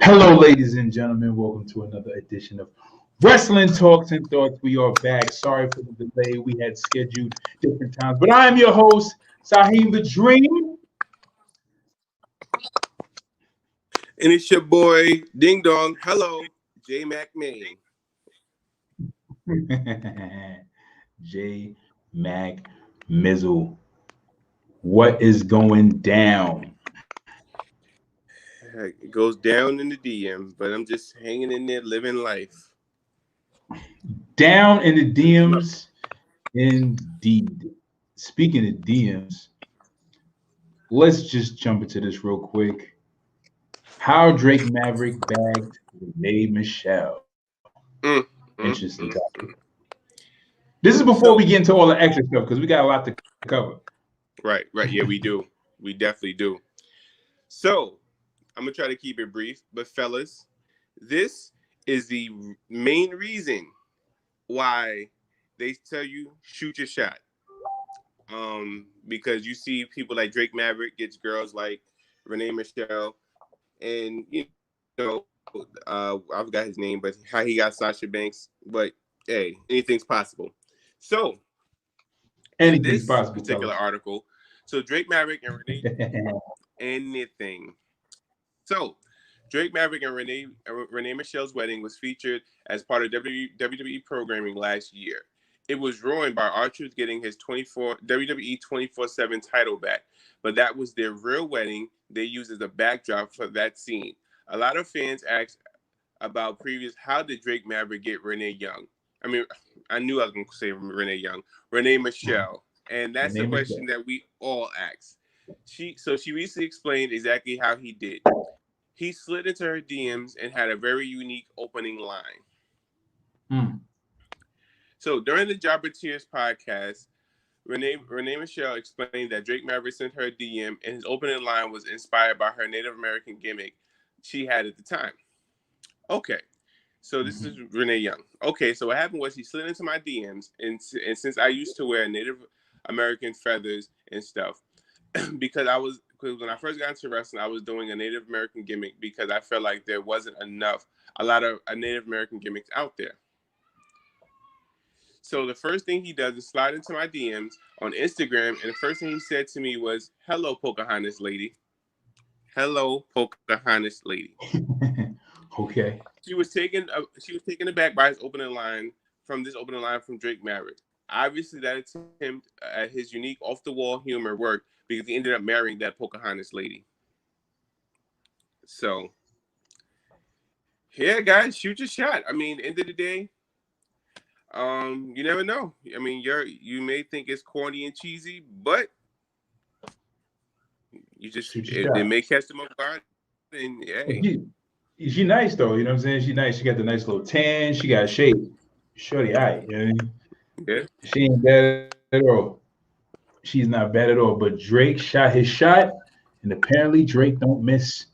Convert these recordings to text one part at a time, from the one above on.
Hello, ladies and gentlemen. Welcome to another edition of Wrestling Talks and Thoughts. We are back. Sorry for the delay. We had scheduled different times, but I am your host, Saheem the Dream. And it's your boy, Ding Dong. Hello, J Mac May. J Mac Mizzle. What is going down? It goes down in the DM, but I'm just hanging in there, living life. Down in the DMs, indeed. Speaking of DMs, let's just jump into this real quick. How Drake Maverick bagged Renee Michelle. Interesting topic. This is before we get into all the extra stuff because we got a lot to cover. Right. Yeah, we do. We definitely do. So, I'm going to try to keep it brief, but fellas, this is the main reason why they tell you shoot your shot. Because you see people like Drake Maverick gets girls like Renee Michelle, and you know, I forgot his name, but how he got Sasha Banks. But hey, anything's possible. So, anything's possible. Particular article. So Drake Maverick and Renee, anything. So, Drake Maverick and Renee Michelle's wedding was featured as part of WWE programming last year. It was ruined by R-Truth getting his WWE 24/7 title back, but that was their real wedding they used as a backdrop for that scene. A lot of fans asked about how did Drake Maverick get Renee Young? I mean, I knew I was going to say Renee Michelle, and that's the question that we all ask. She recently explained exactly how he did. He slid into her DMs and had a very unique opening line. So during the Jobber Tears podcast, Renee Michelle explained that Drake Maverick sent her a DM and his opening line was inspired by her Native American gimmick she had at the time. Okay, so this is Renee Young. Okay, so what happened was he slid into my DMs, and since I used to wear Native American feathers and stuff, because when I first got into wrestling, I was doing a Native American gimmick because I felt like there wasn't a lot of Native American gimmicks out there. So the first thing he does is slide into my DMs on Instagram, and the first thing he said to me was, "Hello, Pocahontas lady." Hello, Pocahontas lady. Okay. She was taken aback by his opening line from Drake Maverick. Obviously, that attempt at his unique off-the-wall humor worked because he ended up marrying that Pocahontas lady. So, yeah, guys, shoot your shot. I mean, end of the day, you never know. I mean, you may think it's corny and cheesy, but they may catch them off guard. And hey, she nice though. You know what I'm saying? She nice. She got the nice little tan. She got shape. Shorty, all right. You know what I mean? Yeah. She ain't bad at all. She's not bad at all. But Drake shot his shot, and apparently Drake don't miss.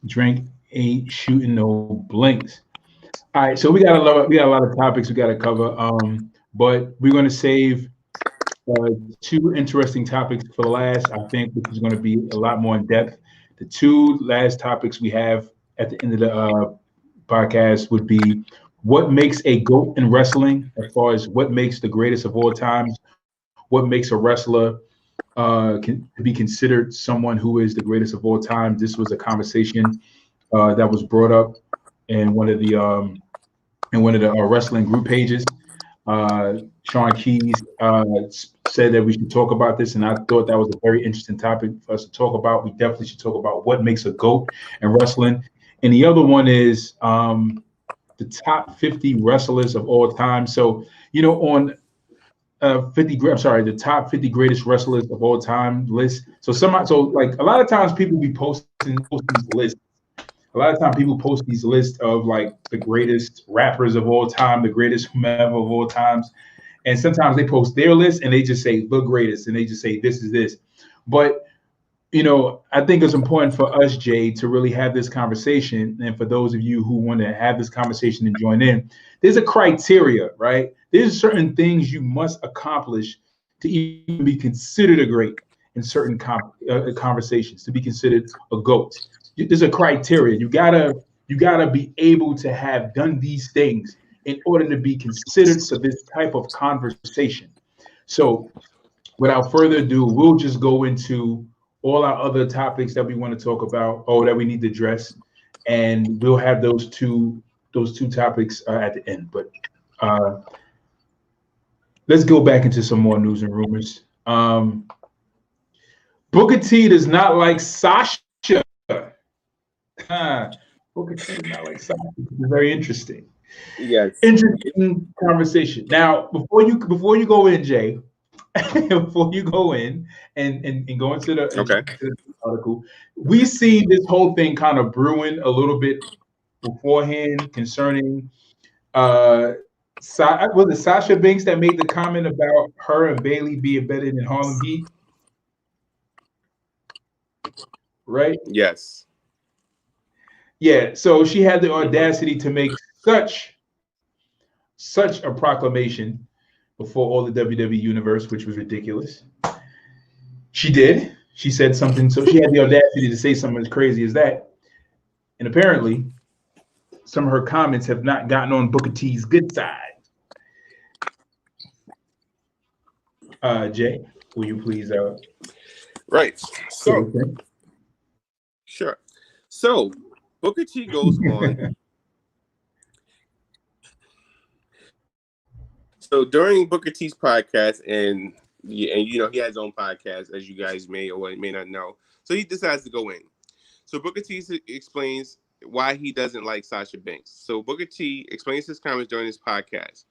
Drake ain't shooting no blinks. All right, so we got a lot of topics we got to cover. But we're going to save two interesting topics for the last. I think which is going to be a lot more in depth. The two last topics we have at the end of the podcast would be what makes a GOAT in wrestling, as far as what makes the greatest of all times, what makes a wrestler can be considered someone who is the greatest of all time. This was a conversation that was brought up in one of the wrestling group pages. Sean Keys said that we should talk about this, and I thought that was a very interesting topic for us to talk about. We definitely should talk about what makes a GOAT in wrestling. And the other one is the top 50 wrestlers of all time. So, you know, on the top 50 greatest wrestlers of all time list. So like a lot of times people be posting these lists. A lot of times people post these lists of like the greatest rappers of all time, the greatest whomever of all times. And sometimes they post their list and they just say the greatest and they just say this is this. But you know, I think it's important for us, Jay, to really have this conversation. And for those of you who want to have this conversation and join in, there's a criteria, right? There's certain things you must accomplish to even be considered a great in certain conversations, to be considered a GOAT. There's a criteria. You gotta be able to have done these things in order to be considered for this type of conversation. So, without further ado, we'll just go into all our other topics that we want to talk about or that we need to address, and we'll have those two topics at the end. But let's go back into some more news and rumors. Booker T does not like Sasha. Booker T does not like Sasha. It's very interesting. Yes. Interesting conversation. Now, before you go in, Jay, before you go in and go into the article, we see this whole thing kind of brewing a little bit beforehand concerning was it Sasha Banks that made the comment about her and Bayley being better than Harlem Heat? Right? Yes. Yeah, so she had the audacity to make such a proclamation before all the WWE universe, which was ridiculous. She did. She said something. So she had the audacity to say something as crazy as that. And apparently, some of her comments have not gotten on Booker T's good side. Jay, will you please? Right. So, sure. So, Booker T goes on. So during Booker T's podcast, and you know he has his own podcast, as you guys may or may not know. So he decides to go in. So Booker T explains why he doesn't like Sasha Banks. So Booker T explains his comments during his podcast.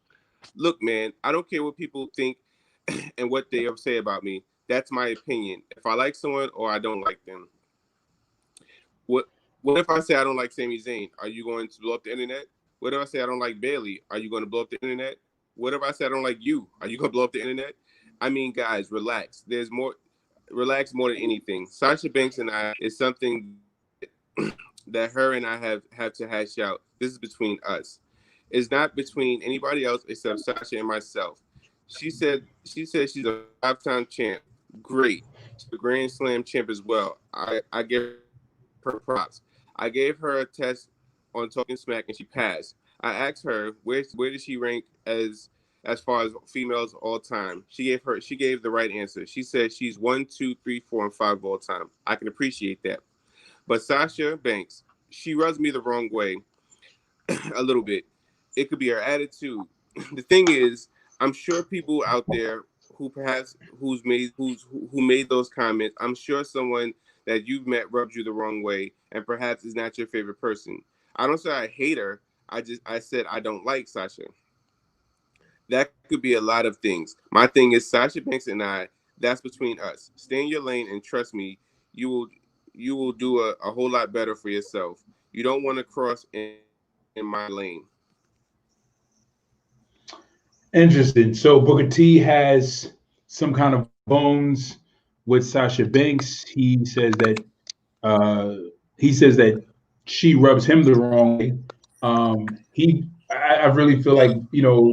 Look, man, I don't care what people think and what they ever say about me. That's my opinion. If I like someone or I don't like them. What if I say I don't like Sami Zayn? Are you going to blow up the internet? What if I say I don't like Bayley? Are you going to blow up the internet? What if I say I don't like you? Are you going to blow up the internet? I mean, guys, relax. Relax more than anything. Sasha Banks and I is something that her and I have to hash out. This is between us. It's not between anybody else except Sasha and myself. She said she's a 5-time champ. Great. She's a Grand Slam champ as well. I give her props. I gave her a test on Talking Smack and she passed. I asked her where does she rank as far as females all time. She gave the right answer. She said she's 1, 2, 3, 4, and 5 all time. I can appreciate that. But Sasha Banks, she rubs me the wrong way a little bit. It could be her attitude. The thing is, I'm sure people out there who made those comments, I'm sure someone that you've met rubs you the wrong way and perhaps is not your favorite person. I don't say I hate her. I said I don't like Sasha. That could be a lot of things. My thing is Sasha Banks and I, that's between us. Stay in your lane and trust me, you will do a whole lot better for yourself. You don't want to cross in my lane. Interesting. So Booker T has some kind of bones with Sasha Banks. He says that she rubs him the wrong way. I really feel like, you know,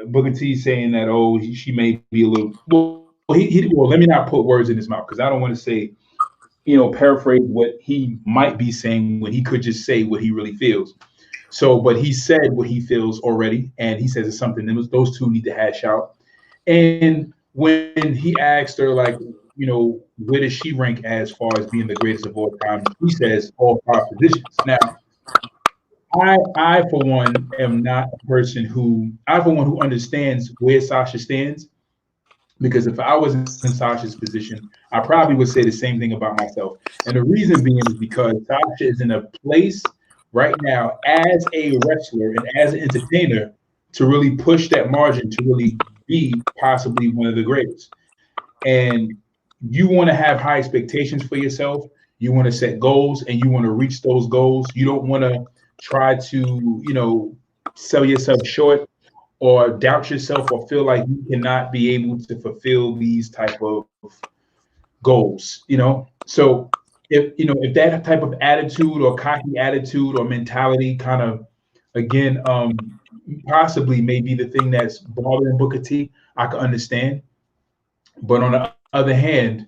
Booker T saying that, she may be a little. Well, let me not put words in his mouth because I don't want to say, you know, paraphrase what he might be saying when he could just say what he really feels. So, but he said what he feels already, and he says it's something that those two need to hash out. And when he asked her, like, you know, where does she rank as far as being the greatest of all time, he says all 5 positions. Now, I for one am not a person who understands where Sasha stands, because if I was in Sasha's position, I probably would say the same thing about myself. And the reason being is because Sasha is in a place right now as a wrestler and as an entertainer to really push that margin to really be possibly one of the greatest. And you want to have high expectations for yourself. You want to set goals and you want to reach those goals. You don't want to try to, sell yourself short or doubt yourself or feel like you cannot be able to fulfill these type of goals. So if that type of attitude or cocky attitude or mentality kind of again possibly may be the thing that's bothering Booker T, I can understand. But on the other hand,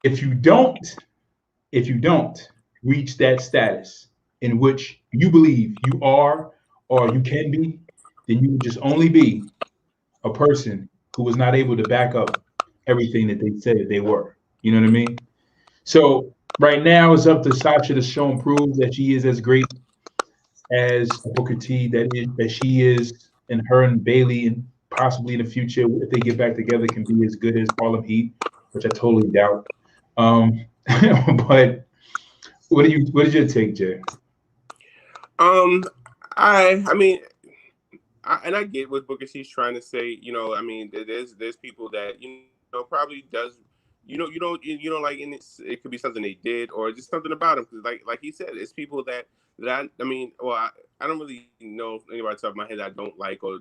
if you don't reach that status in which you believe you are or you can be, then you would just only be a person who was not able to back up everything that they said that they were. You know what I mean? So right now it's up to Sasha to show and prove that she is as great as Booker T that she is, and her and Bayley, and possibly in the future if they get back together can be as good as Harlem Heat, which I totally doubt. But what did your take, Jay? I mean, and I get what Booker T's trying to say. I mean, there's people that probably does. You don't like, and it could be something they did or just something about them. Because like he said, it's people that I mean, well, I don't really know anybody top of my head that I don't like or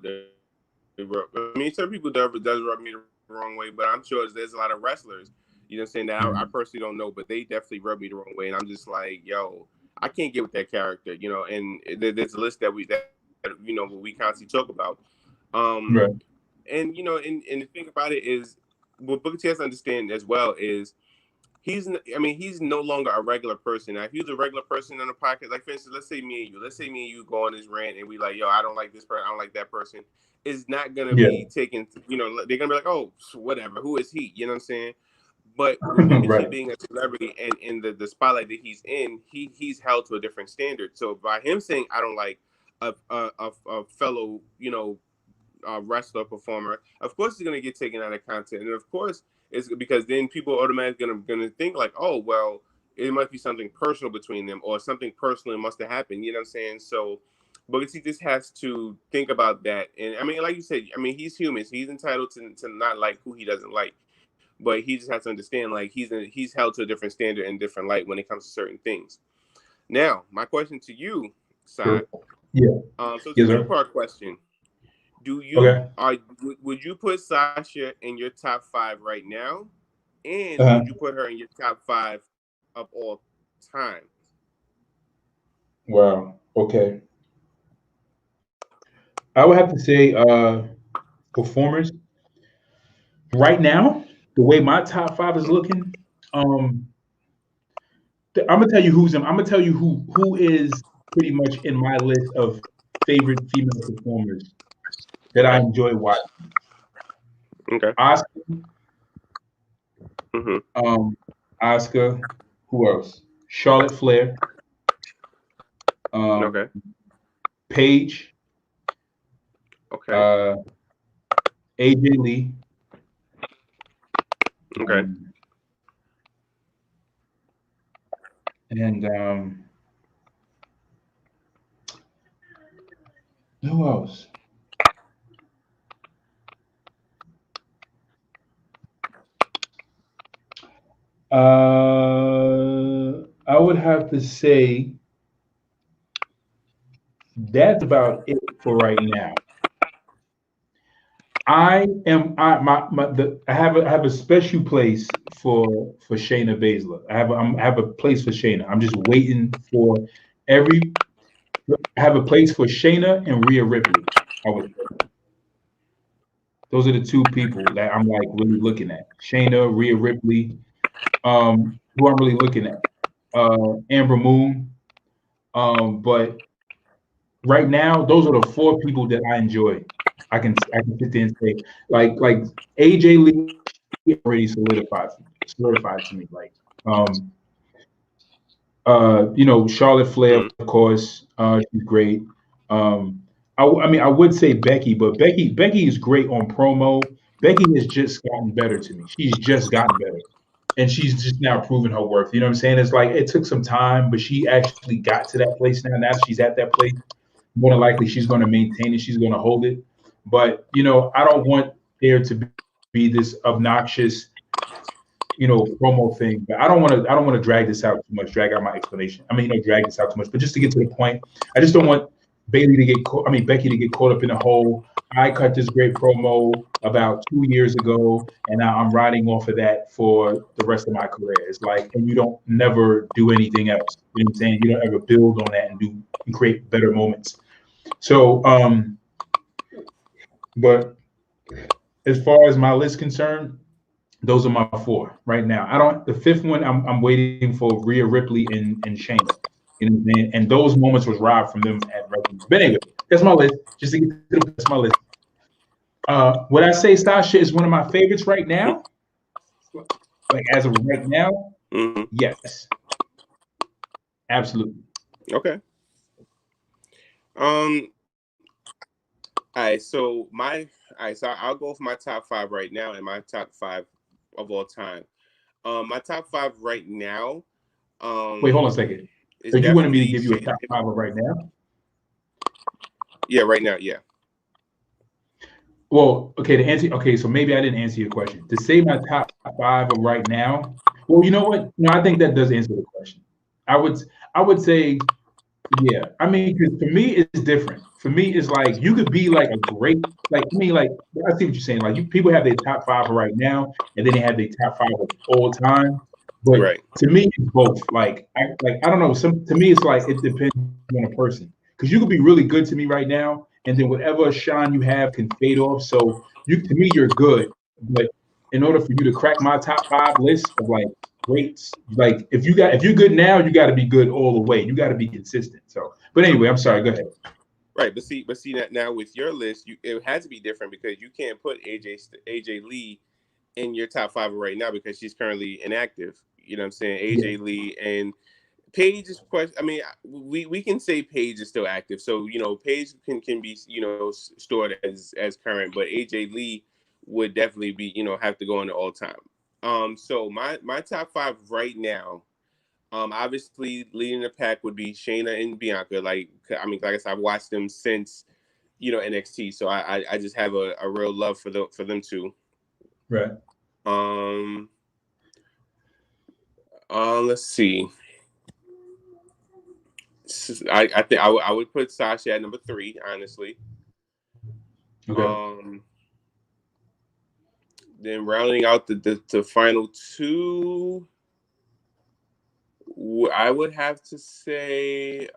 I mean, some people does rub me the wrong way, but I'm sure there's a lot of wrestlers, what I'm saying, that I personally don't know, but they definitely rub me the wrong way, and I'm just like, yo, I can't get with that character, and there's a list that we constantly talk about, Right. and and the thing about it is, what Booker T has to understand as well is he's no longer a regular person. Now, if he was a regular person on the podcast, like for instance, let's say me and you go on this rant and we like, yo, I don't like this person, I don't like that person. It's not gonna be taken. They're gonna be like, oh, whatever. Who is he? You know what I'm saying? But with Booker T being a celebrity and in the spotlight that he's in, he's held to a different standard. So by him saying I don't like a fellow, wrestler performer, of course he's gonna get taken out of content, and of course it's because then people are automatically gonna think like, oh well, it must be something personal between them or something personal must have happened. You know what I'm saying? So Booker T just has to think about that. And I mean, like you said, I mean, he's human, so he's entitled to not like who he doesn't like. But he just has to understand, like, he's held to a different standard and different light when it comes to certain things. Now, my question to you, Sai. Yeah. So it's a two-part question. Would you put Sasha in your top 5 right now? And would you put her in your top 5 of all time? Wow. Okay. I would have to say performers. Right now, the way my top 5 is looking, I'm gonna tell you who is pretty much in my list of favorite female performers that I enjoy watching. Okay. Oscar. Oscar. Who else? Charlotte Flair. Okay. Paige. Okay. AJ Lee. Okay. And who else? I would have to say that's about it for right now. I have a special place for Shayna Baszler. I have a place for Shayna. I'm just waiting for I have a place for Shayna and Rhea Ripley. Those are the two people that I'm like really looking at. Shayna, Rhea Ripley. Who I'm really looking at. Amber Moon. But right now, those are the 4 people that I enjoy. I can sit there and say like AJ Lee already solidified to me. Like Charlotte Flair, of course, she's great. I mean I would say Becky, but Becky is great on promo. Becky has just gotten better to me. She's just gotten better. and she's just now proving her worth. You know what I'm saying? It's like it took some time, but she actually got to that place now. Now she's at that place. More than likely, she's going to maintain it. She's going to hold it. But I don't want there to be this obnoxious, promo thing. But I don't want to. I don't want to drag this out too much. Drag out my explanation. I mean, drag this out too much. But just to get to the point, I just don't want Bayley to get. Becky to get caught up in a hole. I cut this great promo about 2 years ago, and now I'm riding off of that for the rest of my career. It's like, and you don't never do anything else. You know what I'm saying? You don't ever build on that and create better moments. So, but as far as my list concerned, those are my four right now. I don't. The fifth one, I'm waiting for Rhea Ripley and Shayna. And those moments was robbed from them at WrestleMania. But anyway, that's my list. Just to get to that's my list. Would I say Sasha is one of my favorites right now? Like as of right now, yes, absolutely. Okay. All right. So I'll go for my top five right now and my top five of all time. My top five right now. Wait, hold on a second. So you wanted me to give you a top five of right now? Yeah, right now, yeah. Well, okay, to answer. Okay, so maybe I didn't answer your question. To say my top five of right now. Well, you know what? No, I think that does answer the question. I would say, yeah. I mean, because for me, it's different. For me, it's like you could be like a great, like I mean, like I see what you're saying. Like people have their top five of right now, and then they have their top five of all time. But to me, it's both. Like I don't know. To me, it's like it depends on a person. Because you could be really good to me right now, and then whatever shine you have can fade off. So to me, you're good. But in order for you to crack my top five list of like greats, like if you're good now, you got to be good all the way. You got to be consistent. So, but anyway, I'm sorry. Go ahead. Right, but see that now with your list, it has to be different because you can't put AJ Lee in your top five right now because she's currently inactive. You know what I'm saying? AJ Lee and Paige is question. I mean, we can say Paige is still active, so Paige can be stored as current, but AJ Lee would definitely be have to go on the all time. So my top five right now, obviously leading the pack would be Shayna and Bianca. Like I said, I've watched them since NXT, so I just have a real love for them too. Right. Let's see. I think I would put Sasha at number 3, honestly. Okay. Then rounding out the final 2, I would have to say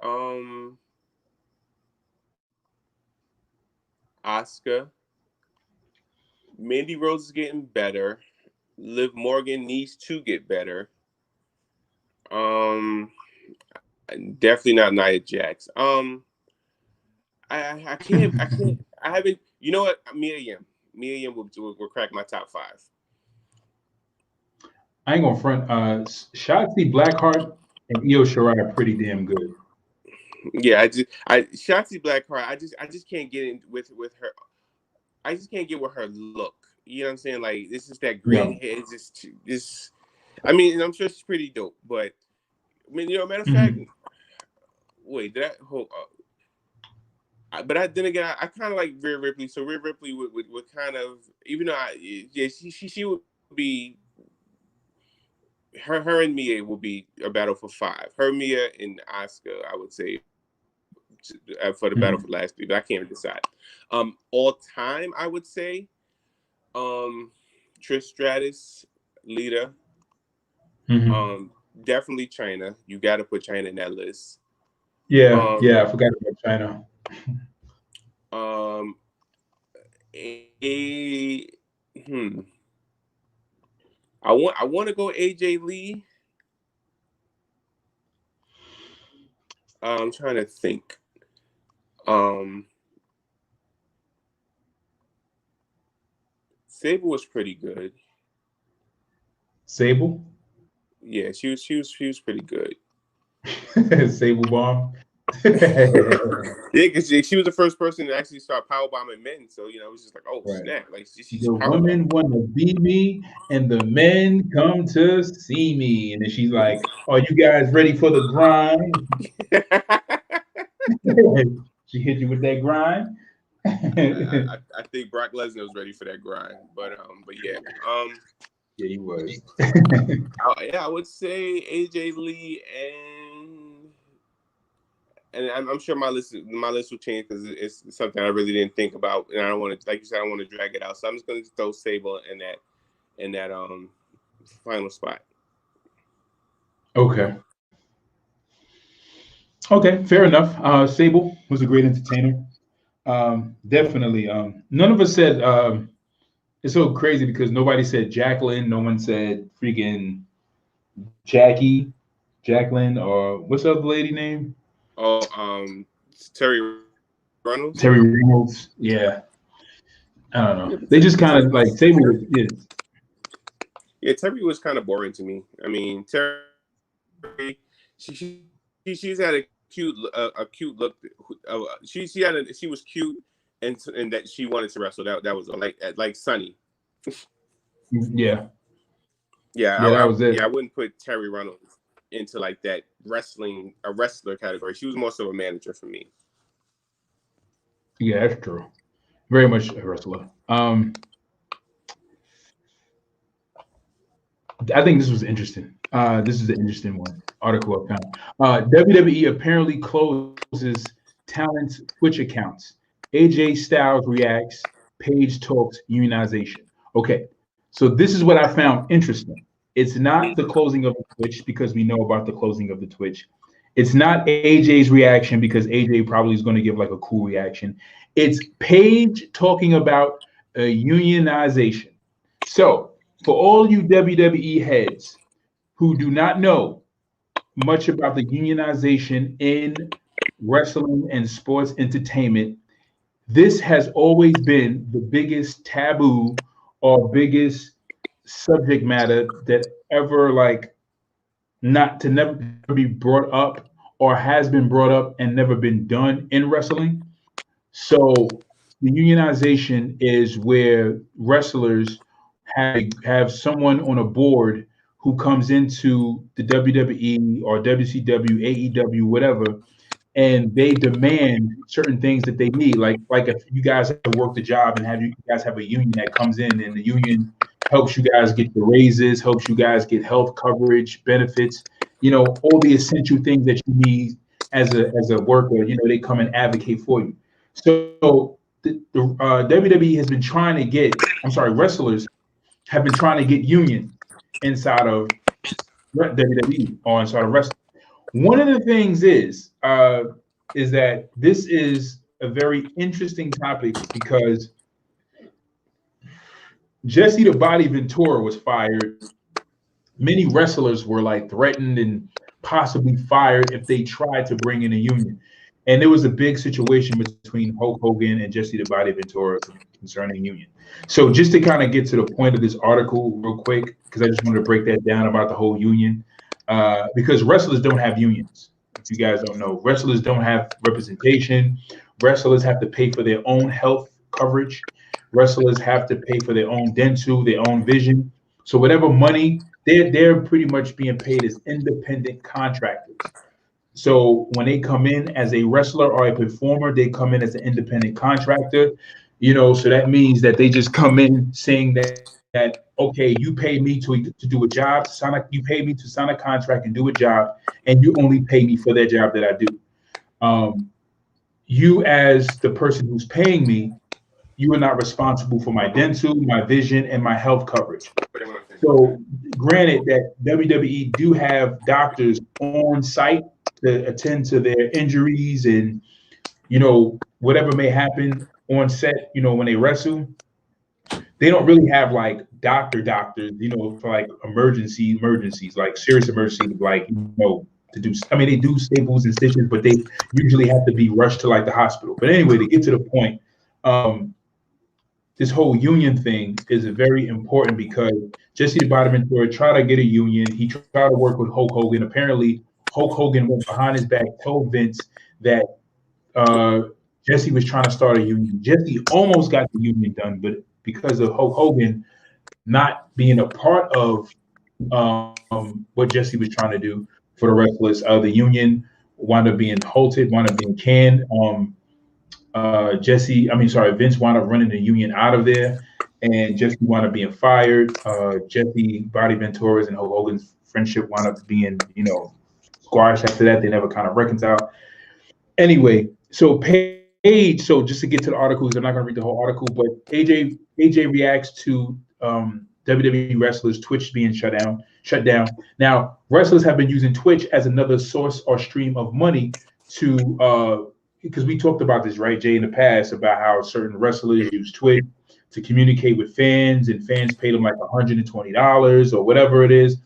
Asuka. Mandy Rose is getting better. Liv Morgan needs to get better. Definitely not Nia Jax. I haven't. You know what? Mia Yim will crack my top 5. I ain't gonna front. Shotzi Blackheart and Io Shirai are pretty damn good. Yeah, Shotzi Blackheart. I just can't get in with her. I just can't get with her look. You know what I'm saying? Like this is that green hair. It's just this. I mean, I'm sure she's pretty dope, but I mean, matter of fact, wait, did that hold up? But then again, I kind of like Rhea Ripley. So Rhea Ripley would kind of, even though she would be, her and Mia will be a battle for 5. Her, Mia, and Asuka, I would say, for the battle for last week. I can't decide. All time, I would say, Trish Stratus, Lita. Definitely China. You got to put China in that list. Yeah, I forgot about China. I want to go AJ Lee. I'm trying to think. Sable was pretty good. Sable? Yeah, she was pretty good. Sable bomb. Yeah, because she was the first person to actually start powerbombing men. So, you know, it was just like, oh, Right. snap. Like, she's The women want to be me, and the men come to see me. And then she's like, "Are you guys ready for the grind?" She hit you with that grind. I think Brock Lesnar was ready for that grind, but yeah, yeah, he was. I would say AJ Lee and I'm sure my list will change because it's something I really didn't think about, and I don't want to, like you said, I don't want to drag it out. So I'm just going to throw Sable in that final spot. Okay, fair enough. Sable was a great entertainer. Definitely. None of us said. It's so crazy because nobody said Jacqueline. No one said freaking Jacqueline, or what's the other lady name? Oh, Terry Reynolds. Terry Reynolds. Yeah. I don't know. They just kind of like Sable. Yeah, Terry was kind of boring to me. I mean, Terry, she's had a cute look. She was cute, and that she wanted to wrestle. That was like Sunny. Yeah. Yeah, that was it. Yeah, I wouldn't put Terry Reynolds into like that a wrestler category. She was more so a manager for me. Yeah, that's true. Very much a wrestler. I think this was interesting. This is an interesting one. Article I found. WWE apparently closes talent's Twitch accounts. AJ Styles reacts. Paige talks unionization. Okay, so this is what I found interesting. It's not the closing of the Twitch because we know about the closing of the Twitch. It's not AJ's reaction because AJ probably is going to give like a cool reaction. It's Paige talking about unionization. So for all you WWE heads who do not know much about the unionization in wrestling and sports entertainment, this has always been the biggest taboo or biggest subject matter that ever never be brought up or has been brought up and never been done in wrestling. So the unionization is where wrestlers have someone on a board who comes into the WWE or WCW, AEW, whatever, and they demand certain things that they need. Like if you guys have worked a job and you guys have a union that comes in, and the union helps you guys get the raises, helps you guys get health coverage, benefits, all the essential things that you need as a worker. They come and advocate for you. So the WWE has been trying to get. I'm sorry, wrestlers have been trying to get union inside of WWE or inside of wrestling. One of the things is that this is a very interesting topic because Jesse the Body Ventura was fired. Many wrestlers were like threatened and possibly fired if they tried to bring in a union. And there was a big situation between Hulk Hogan and Jesse the Body Ventura concerning union. So just to kind of get to the point of this article real quick, because I just wanted to break that down about the whole union, because wrestlers don't have unions. If you guys don't know, wrestlers don't have representation. Wrestlers have to pay for their own health coverage. Wrestlers have to pay for their own dental, their own vision. So whatever money, they're pretty much being paid as independent contractors. So when they come in as a wrestler or a performer, they come in as an independent contractor, so that means that they just come in saying that okay, you pay me to do a job, you pay me to sign a contract and do a job, and you only pay me for that job that I do. You as the person who's paying me, you are not responsible for my dental, my vision, and my health coverage. So granted that WWE do have doctors on site to attend to their injuries and whatever may happen on set, when they wrestle, they don't really have like doctors, for like emergencies, like serious emergencies, like to do. I mean, they do staples and stitches, but they usually have to be rushed to like the hospital. But anyway, to get to the point, this whole union thing is very important because Jesse the Body Ventura tried to get a union. He tried to work with Hulk Hogan. Apparently, Hulk Hogan went behind his back, told Vince that Jesse was trying to start a union. Jesse almost got the union done, but because of Hulk Hogan not being a part of what Jesse was trying to do for the wrestlers, the union wound up being halted, wound up being canned. Vince wound up running the union out of there, and Jesse wound up being fired. Jesse, Bobby Ventura's, and Hulk Hogan's friendship wound up being, squashed after that. They never kind of reconciled. Anyway, so Paige, so just to get to the article, because I'm not going to read the whole article, but AJ reacts to WWE wrestlers Twitch being shut down. Now, wrestlers have been using Twitch as another source or stream of money to because we talked about this, right, Jay, in the past, about how certain wrestlers use Twitch to communicate with fans, and fans pay them like $120 or whatever it is,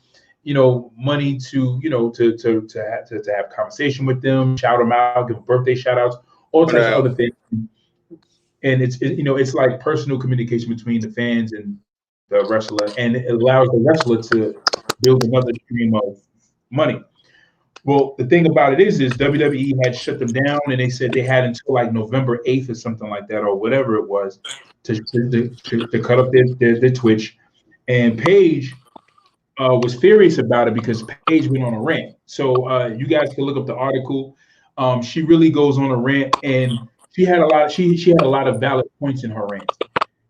money to, to have conversation with them, shout them out, give them birthday shout outs, all types of other things. And it's like personal communication between the fans and the wrestler, and it allows the wrestler to build another stream of money. Well, the thing about it is WWE had shut them down, and they said they had until like November 8th or something like that, or whatever it was, to cut up their Twitch. And Paige was furious about it because Paige went on a rant. So you guys can look up the article. She really goes on a rant, and she had a lot of valid points in her rant.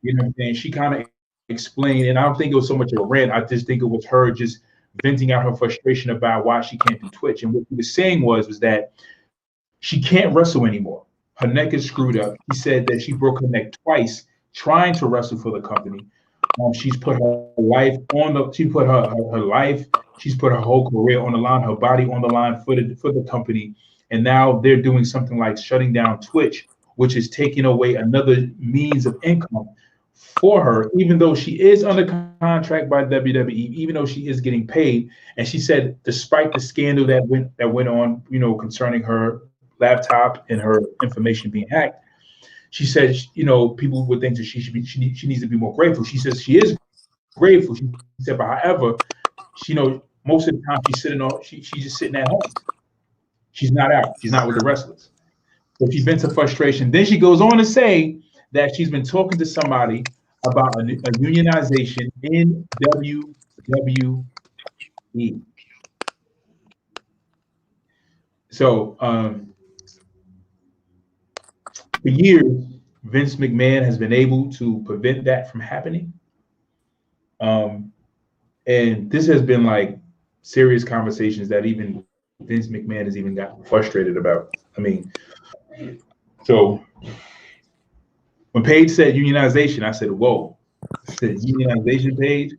You know what I'm saying? She kind of explained, and I don't think it was so much of a rant. I just think it was her just venting out her frustration about why she can't do Twitch. And what she was saying was that she can't wrestle anymore. Her neck is screwed up. She said that she broke her neck twice trying to wrestle for the company. She's put her life on the. She put her life. She's put her whole career on the line, her body on the line for the company. And now they're doing something like shutting down Twitch, which is taking away another means of income for her, even though she is under contract by WWE, even though she is getting paid. And she said, despite the scandal that went on, concerning her laptop and her information being hacked, she said, people would think that she needs to be more grateful. She says she is grateful. She said, but however, most of the time she's just sitting at home. She's not out. She's not with the wrestlers. So she's been to frustration. Then she goes on to say that she's been talking to somebody about a unionization in WWE. So for years, Vince McMahon has been able to prevent that from happening. And this has been like serious conversations that even Vince McMahon has even gotten frustrated about. I mean, so when Paige said unionization, I said, whoa. I said unionization, Paige.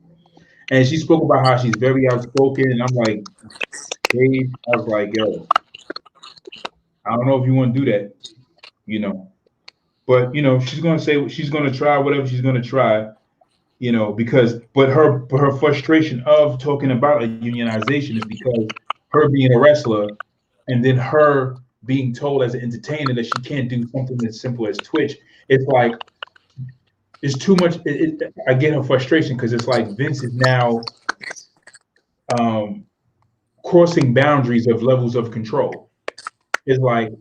And she spoke about how she's very outspoken. And I'm like, Paige, I was like, yo, I don't know if you want to do that, But she's gonna say she's gonna try whatever she's gonna try, but her frustration of talking about a unionization is because her being a wrestler and then her being told as an entertainer that she can't do something as simple as Twitch. It's like it's too much. I get her frustration because it's like Vince is now crossing boundaries of levels of control. It's like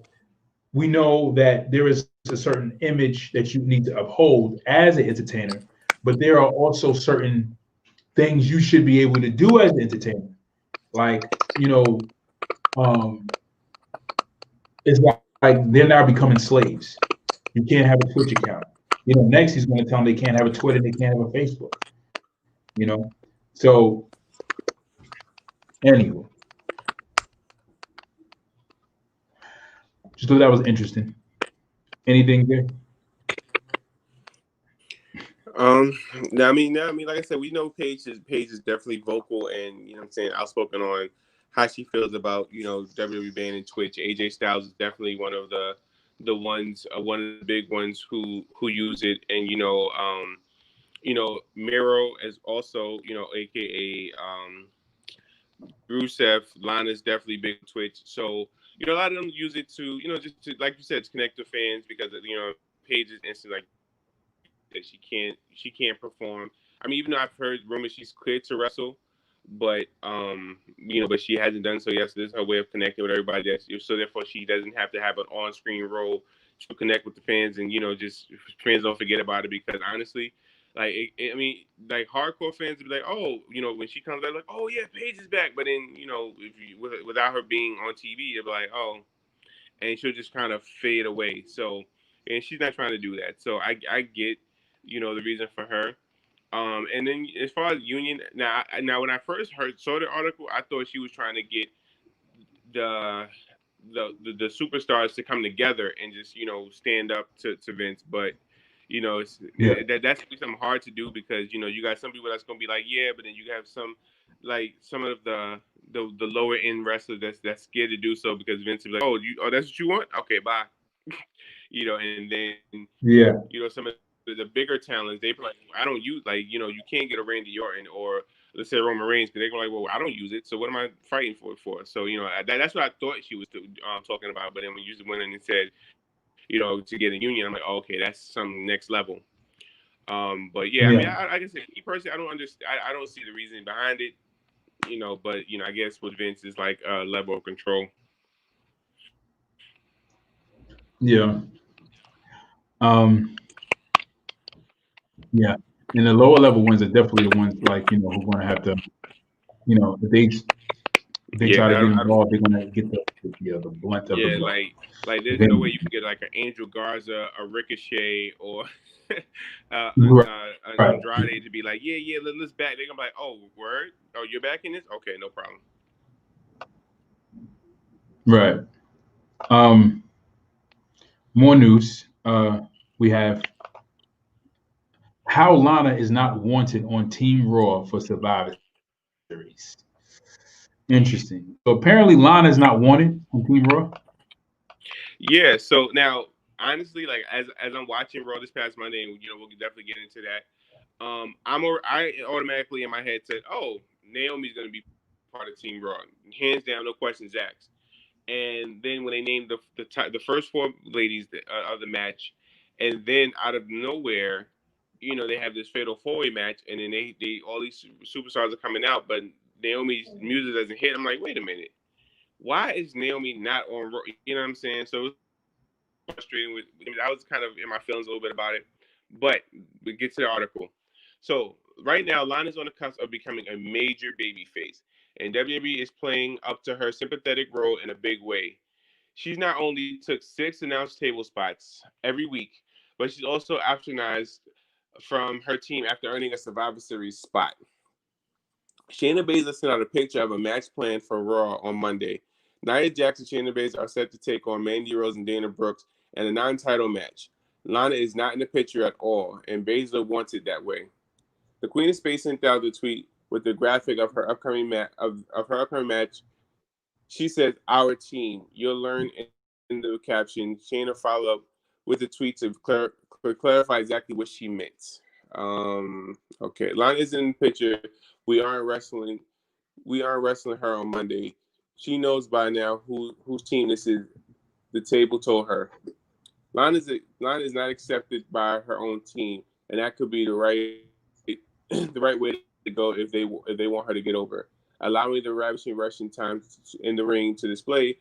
we know that there is a certain image that you need to uphold as an entertainer, but there are also certain things you should be able to do as an entertainer. Like, it's like they're now becoming slaves. You can't have a Twitch account. Next he's going to tell them they can't have a Twitter, they can't have a Facebook. So anyway, just thought that was interesting. Anything there? I mean, like I said, we know Paige is definitely vocal and outspoken on how she feels about WWE banning Twitch. AJ Styles is definitely one of the ones, one of the big ones who use it, and Miro is also aka Rusev. Lana's definitely big on Twitch, so a lot of them use it to just to, like you said, to connect to fans because Paige is instant like that she can't perform. I mean, even though I've heard rumors she's cleared to wrestle, but but she hasn't done so yet. So this is her way of connecting with everybody. So therefore, she doesn't have to have an on-screen role to connect with the fans, and just fans don't forget about it. Because honestly, like I mean, like hardcore fans would be like, oh, when she comes out, like, oh yeah, Paige is back. But then if without her being on TV, it'll be like, oh, and she'll just kind of fade away. So, and she's not trying to do that. So I get the reason for her. And then as far as Union, now when I first saw the article, I thought she was trying to get the the superstars to come together and just stand up to Vince, but Yeah. that's something hard to do because you got some people that's gonna be like yeah, but then you have some of the lower end wrestlers that's scared to do so because Vince will be like, oh that's what you want, okay, bye. And then Yeah. some of the bigger talents, they be like, I don't use, like, you can't get a Randy Orton or let's say Roman Reigns, because they're like, well, I don't use it, so what am I fighting for it for? So, that's what I thought she was talking about. But then when you went in and said, to get a union, I'm like, oh, okay, that's some next level. But yeah, I mean, Yeah. I guess me personally, I don't understand. I don't see the reasoning behind it, but I guess with Vince is like a level of control. Yeah. Um, yeah. And the lower level ones are definitely the ones like, who are gonna have to, if they Yeah, try to because get I don't, involved, they're gonna get the blunt of the yeah, blow. like there's no way Then, you can get like an Angel Garza, a Ricochet, or right, an right, Andrade to be like, yeah, let's back. They're gonna be like, oh, word, oh, you're backing this? Okay, no problem. right. Um, More news. We have how Lana is not wanted on Team Raw for Survivor Series. Interesting. So apparently Lana is not wanted on Team Raw. Yeah. So now, honestly, like as I'm watching Raw this past Monday, and we'll definitely get into that. I automatically in my head said, oh, Naomi's gonna be part of Team Raw, hands down, no questions asked. And then when they named the first four ladies of the match, and then out of nowhere, they have this fatal four-way match, and then they all these superstars are coming out, but Naomi's music doesn't hit. I'm like, wait a minute, why is Naomi not on? You know what I'm saying? So it was frustrating. I was kind of in my feelings a little bit about it, but we get to the article. So right now, Lana's on the cusp of becoming a major baby face, and WWE is playing up to her sympathetic role in a big way. She's not only took 6 announced table spots every week, but she's also ostracized from her team after earning a Survivor Series spot. Shayna Baszler sent out a picture of a match planned for Raw on Monday. Nia Jax and Shayna Baszler are set to take on Mandy Rose and Dana Brooks in a non-title match. Lana is not in the picture at all, and Baszler wants it that way. The Queen of Space sent out the tweet with the graphic of her upcoming match. She says, "Our team." You'll learn in the caption. Shayna followed up with a tweet to clarify exactly what she meant. Okay, Lana is in the picture. We aren't wrestling. We aren't wrestling her on Monday. She knows by now whose team this is. The table told her. Lana is not accepted by her own team, and that could be the right the right way to go if they want her to get over. Allowing the ravishing Russian time in the ring to display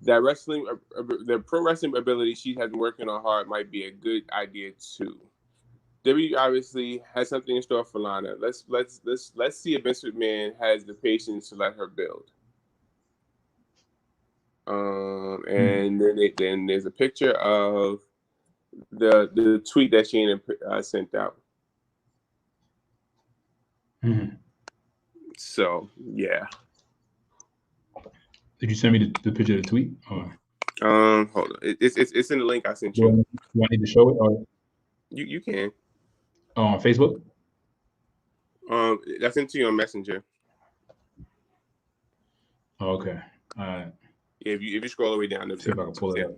that the pro wrestling ability she has been working on hard might be a good idea too. WWE obviously has something in store for Lana. Let's see if Vince McMahon has the patience to let her build. And then there's a picture of the tweet that Shayna sent out. Mm-hmm. So yeah. Did you send me the picture of the tweet? Or Hold on. It's in the link I sent do you. I need to show it? Or You can. on Facebook? I sent to you on Messenger. Oh, okay. All right. Yeah, if you scroll all the way down, See if I can pull it yeah. up.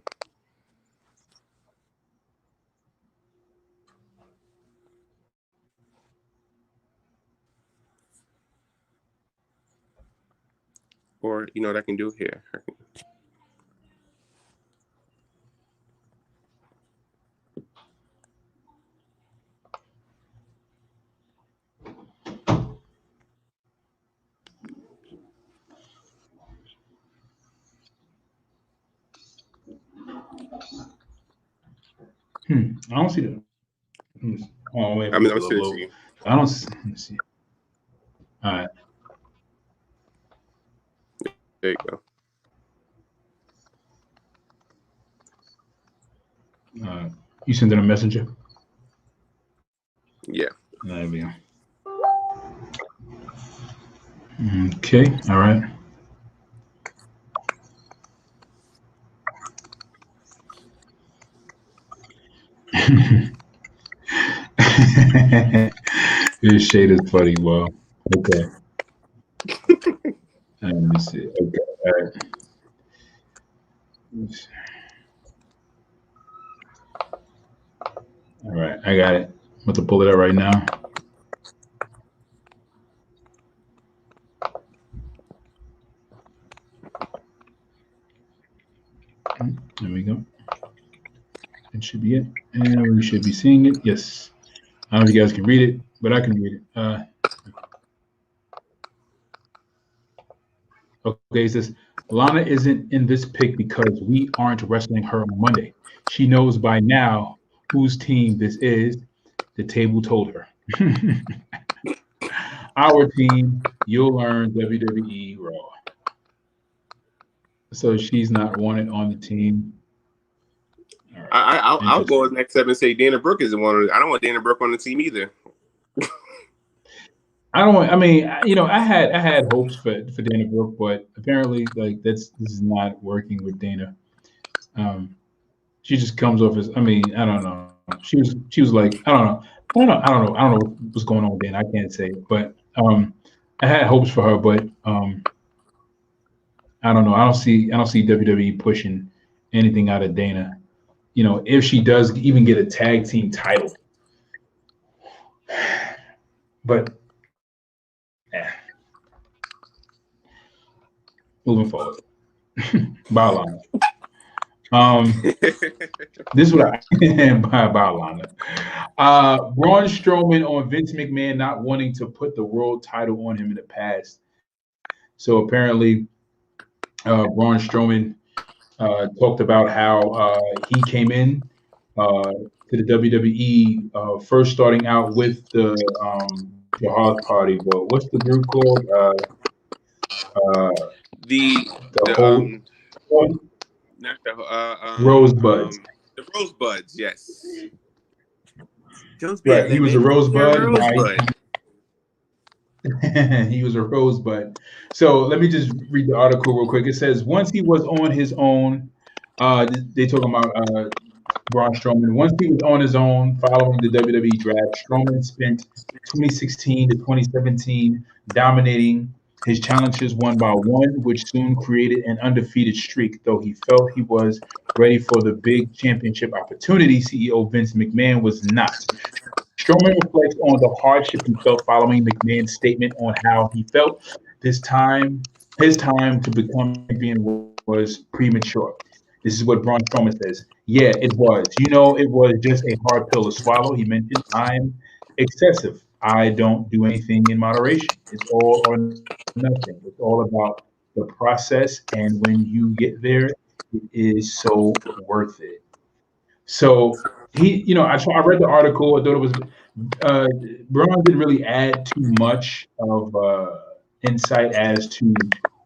Or you know what I can do here. I don't see that. Oh, wait, I mean, I'm sending it to you. I don't. Let me see. All right. There you go. You sent it a messenger? Yeah. There we go. Okay. All right. This shade is funny. Well, okay. Let me see. Okay. All right. All right. I got it. I'm about to pull it up right now. There we go. It should be it. And we should be seeing it. Yes. I don't know if you guys can read it, but I can read it. Okay, it says, Lana isn't in this pick because we aren't wrestling her on Monday. She knows by now whose team this is. The table told her. Our team, you'll learn WWE Raw. So she's not wanted on the team. All right. I'll go next step and say Dana Brooke isn't one. I don't want Dana Brooke on the team either. I don't want. I mean, you know, I had hopes for Dana Brooke, but apparently, like this is not working with Dana. She just comes off as. I mean, I don't know. She was like, I don't know what's going on with Dana. I can't say, but I had hopes for her, but I don't know. I don't see WWE pushing anything out of Dana. You know, if she does even get a tag team title, but moving forward, Bylana. This is what I Bylana. Braun Strowman on Vince McMahon not wanting to put the world title on him in the past. So apparently, Braun Strowman talked about how he came in to the WWE first starting out with the Jihad Party. But what's the group called? The Rosebuds. The Rosebuds, yes. Right, he was a Rosebud. He was a Rosebud. So let me just read the article real quick. It says once he was on his own, they talking about Braun Strowman. Once he was on his own following the WWE draft, Strowman spent 2016 to 2017 dominating. His challenges one by one, which soon created an undefeated streak. Though he felt he was ready for the big championship opportunity, CEO Vince McMahon was not. Strowman reflects on the hardship he felt following McMahon's statement on how he felt his time to become champion was premature. This is what Braun Strowman says. Yeah, it was. You know, it was just a hard pill to swallow. He mentioned, I'm excessive. I don't do anything in moderation. It's all or nothing. It's all about the process. And when you get there, it is so worth it. So he, you know, I read the article. I thought it was Braun didn't really add too much of insight as to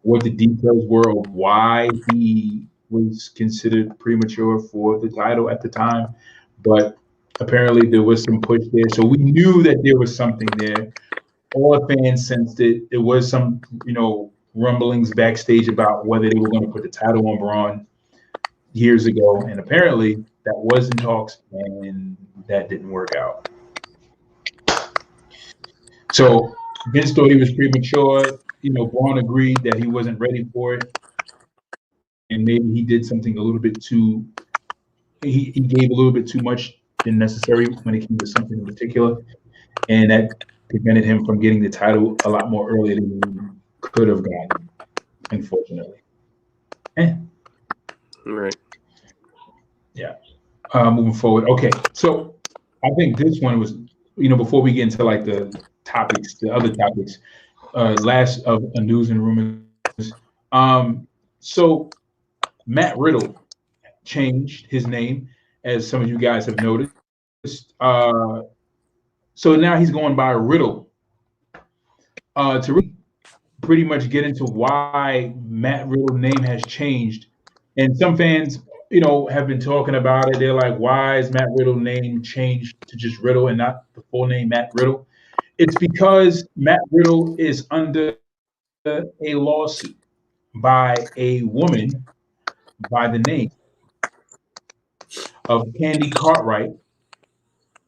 what the details were of why he was considered premature for the title at the time, but apparently there was some push there. So we knew that there was something there. All the fans sensed it. There was some, you know, rumblings backstage about whether they were going to put the title on Braun years ago, and apparently that was in talks, and that didn't work out. So Vince thought he was premature. You know, Braun agreed that he wasn't ready for it, and maybe he did something a little bit too. He gave a little bit too much than necessary when it came to something in particular, and that prevented him from getting the title a lot more earlier than he could have gotten, unfortunately. Right. Yeah. Moving forward. Okay. So I think this one was, you know, before we get into like the topics, the other topics, last of news and rumors. So Matt Riddle changed his name as some of you guys have noticed. So now he's going by Riddle to really pretty much get into why Matt Riddle's name has changed. And some fans, have been talking about it. They're like, why is Matt Riddle's name changed to just Riddle and not the full name Matt Riddle? It's because Matt Riddle is under a lawsuit by a woman by the name of Candy Cartwright,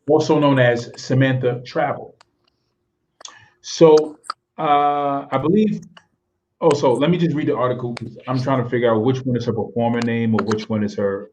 also known as Samantha Travel. So I believe. Oh, so let me just read the article because I'm trying to figure out which one is her performer name or which one is her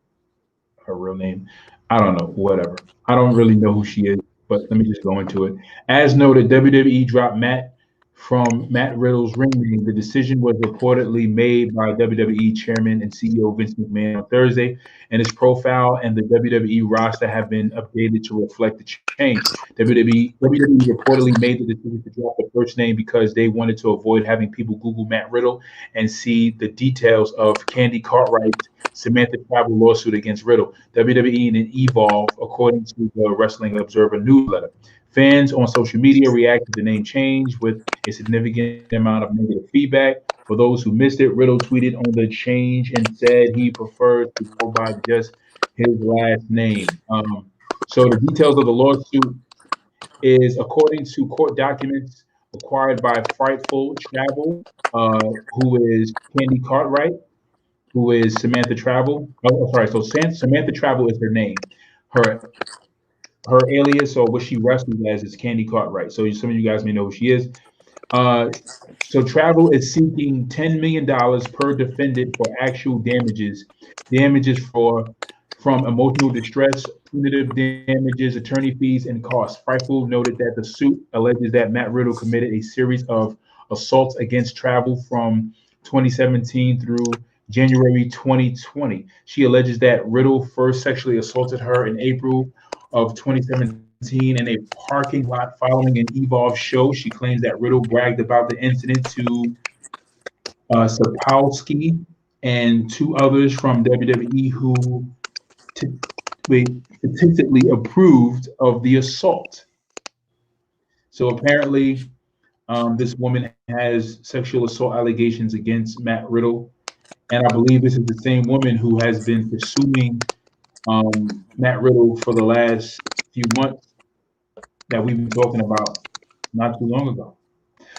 real name. I don't know, whatever. I don't really know who she is, but let me just go into it. As noted, WWE dropped Matt from Matt Riddle's ring name. The decision was reportedly made by WWE Chairman and CEO Vince McMahon on Thursday, and his profile and the WWE roster have been updated to reflect the change. WWE reportedly made the decision to drop the first name because they wanted to avoid having people Google Matt Riddle and see the details of Candy Cartwright's Samantha Travel lawsuit against Riddle. WWE and Evolve, according to the Wrestling Observer newsletter. Fans on social media reacted to the name change with a significant amount of negative feedback. For those who missed it, Riddle tweeted on the change and said he prefers to go by just his last name. So the details of the lawsuit is according to court documents acquired by Frightful Travel, who is Candy Cartwright, who is Samantha Travel. Oh, sorry. So Samantha Travel is her name. Her alias or what she wrestles as is Candy Cartwright. So some of you guys may know who she is. So Travel is seeking $10 million per defendant for actual damages from emotional distress, punitive damages, attorney fees, and costs. Frightful noted that the suit alleges that Matt Riddle committed a series of assaults against Travel from 2017 through January 2020. She alleges that Riddle first sexually assaulted her in April of 2017 in a parking lot following an Evolve show. She claims that Riddle bragged about the incident to Sapolsky and two others from WWE who statistically approved of the assault. So apparently, this woman has sexual assault allegations against Matt Riddle. And I believe this is the same woman who has been pursuing Matt Riddle for the last few months that we've been talking about not too long ago.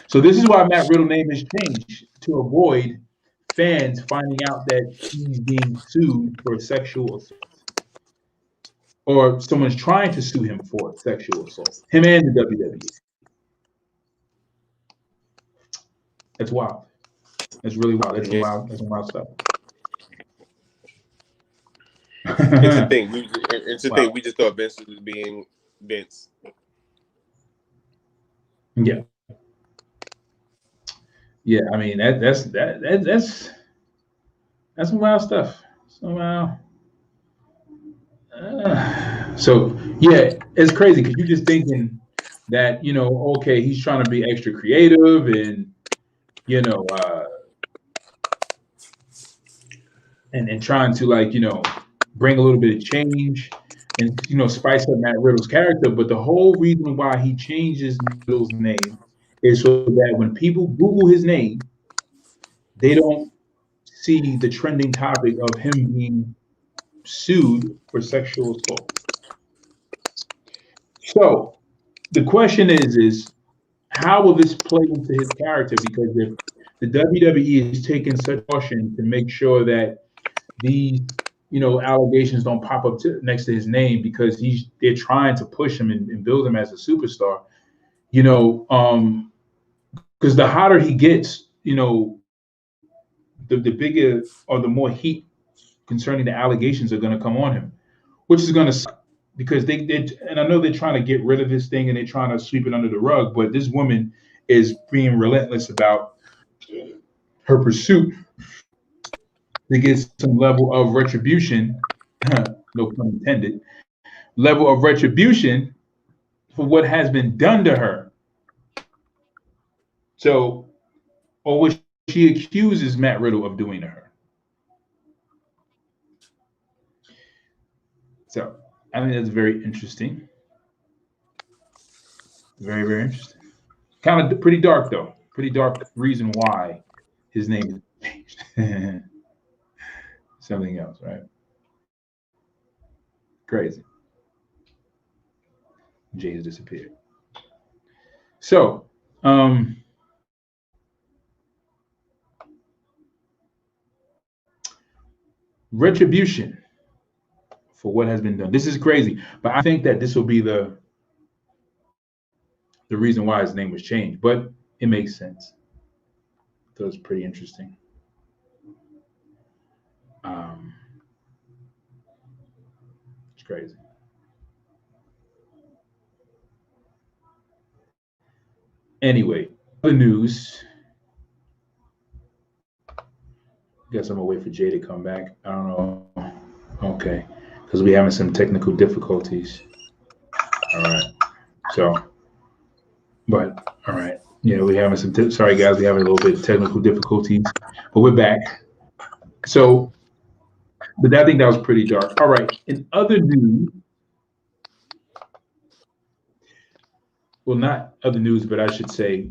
So this is why Matt Riddle's name has changed to avoid fans finding out that he's being sued for sexual assault, or someone's trying to sue him for sexual assault. Him and the WWE. That's wild. That's really wild. That's some wild. That's some wild stuff. It's a thing. It's a thing. We just thought Vince was being Vince. Yeah. Yeah. I mean that's some wild stuff. Somehow. So yeah, it's crazy because you're just thinking that okay, he's trying to be extra creative and and trying to bring a little bit of change and spice up Matt Riddle's character. But the whole reason why he changes Riddle's name is so that when people Google his name, they don't see the trending topic of him being sued for sexual assault. So the question is how will this play into his character? Because if the WWE is taking such caution to make sure that these allegations don't pop up next to his name, because they're trying to push him and build him as a superstar, because the hotter he gets, the bigger or the more heat concerning the allegations are going to come on him, which is going to suck because they and I know they're trying to get rid of this thing and they're trying to sweep it under the rug, but this woman is being relentless about her pursuit to get some level of retribution, no pun intended, level of retribution for what has been done to her. So, or what she accuses Matt Riddle of doing to her. So I think that's very interesting. Very, very interesting. Kind of pretty dark though. Pretty dark reason why his name is changed. Something else, right? Crazy. Jay's disappeared. So, retribution for what has been done. This is crazy, but I think that this will be the reason why his name was changed. But it makes sense. So it's pretty interesting. Um, it's crazy. Anyway, other news. Guess I'm gonna wait for Jay to come back. I don't know. Okay, because we're having some technical difficulties. All right. So, but all right. Yeah, we're having some. Sorry, guys, we're having a little bit of technical difficulties, but we're back. So, but I think that was pretty dark. All right. In other news, well, not other news, but I should say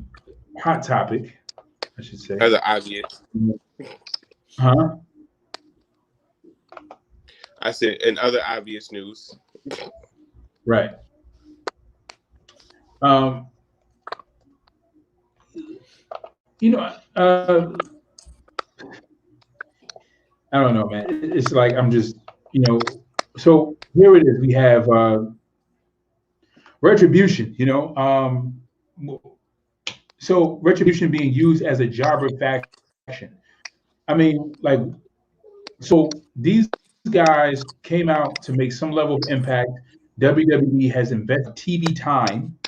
hot topic. I should say. Other obvious. Huh? I said, in other obvious news. Right. You know, I don't know, man. It's like I'm just, So here it is. We have retribution. So retribution being used as a jobber faction. I mean, like, so these guys came out to make some level of impact. WWE has invested TV time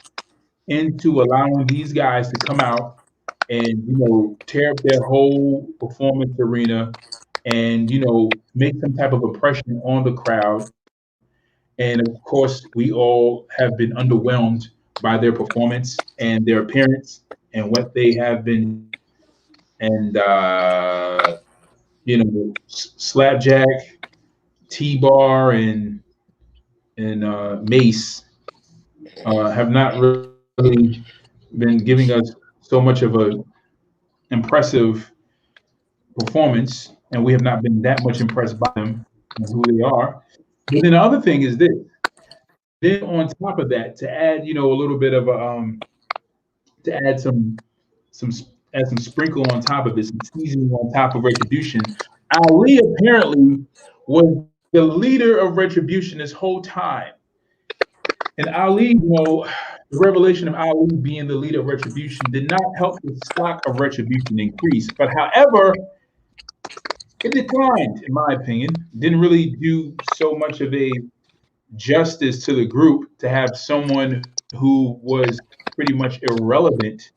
into allowing these guys to come out and tear up their whole performance arena and make some type of oppression on the crowd. And of course, we all have been underwhelmed by their performance and their appearance and what they have been. And Slapjack, T-Bar, and Mace have not really been giving us so much of a impressive performance, and we have not been that much impressed by them and who they are. But then the other thing is this. Then on top of that, to add, a little bit of to add some add some sprinkle on top of it, some seasoning on top of Retribution. Ali apparently was the leader of Retribution this whole time. And Ali, the revelation of Ali being the leader of Retribution did not help the stock of Retribution increase. But however, it declined, in my opinion. Didn't really do so much of a justice to the group to have someone who was pretty much irrelevant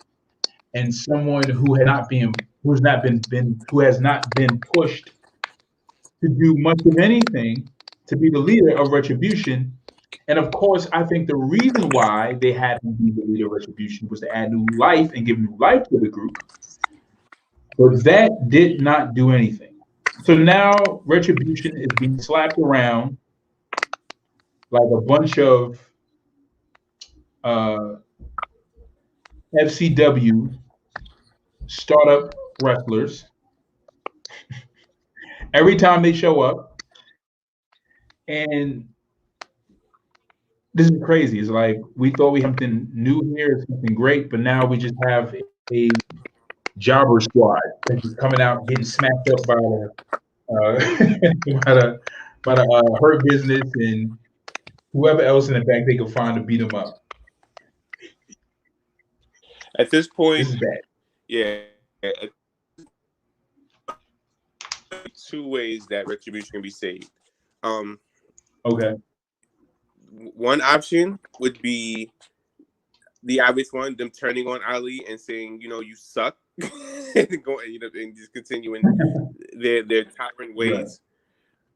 and someone who has not been pushed to do much of anything to be the leader of Retribution. And of course, I think the reason why they had him be the leader of Retribution was to add new life and give new life to the group. But that did not do anything. So now Retribution is being slapped around like a bunch of FCW startup wrestlers. Every time they show up, and this is crazy. It's like we thought we had something new here, something great, but now we just have a jobber squad that's just coming out getting smacked up by the Hurt Business and whoever else in the back they could find to beat them up. At this point, this is bad. Yeah. Two ways that Retribution can be saved. Okay. One option would be the obvious one, them turning on Ali and saying, you suck, and going, and just continuing their tyrant ways.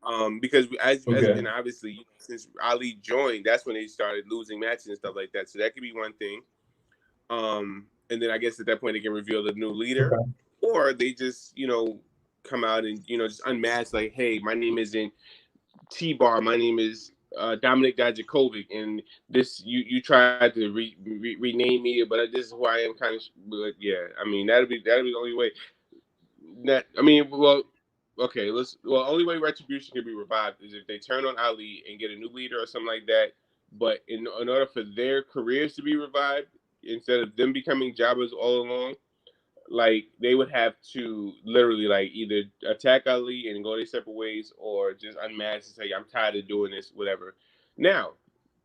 Right. Because and obviously since Ali joined, that's when they started losing matches and stuff like that. So that could be one thing. And then I guess at that point they can reveal the new leader, or they just come out and just unmask, like, hey, my name isn't T-Bar, my name is Dominic Dijakovic, and this you tried to rename me, but this is who I am, kind of. But yeah, I mean that'd be the only way. That I mean, well, okay, only way Retribution can be revived is if they turn on Ali and get a new leader or something like that. But in order for their careers to be revived, instead of them becoming jobbers all along, like they would have to literally like either attack Ali and go their separate ways, or just unmask and say, "I'm tired of doing this," whatever. Now,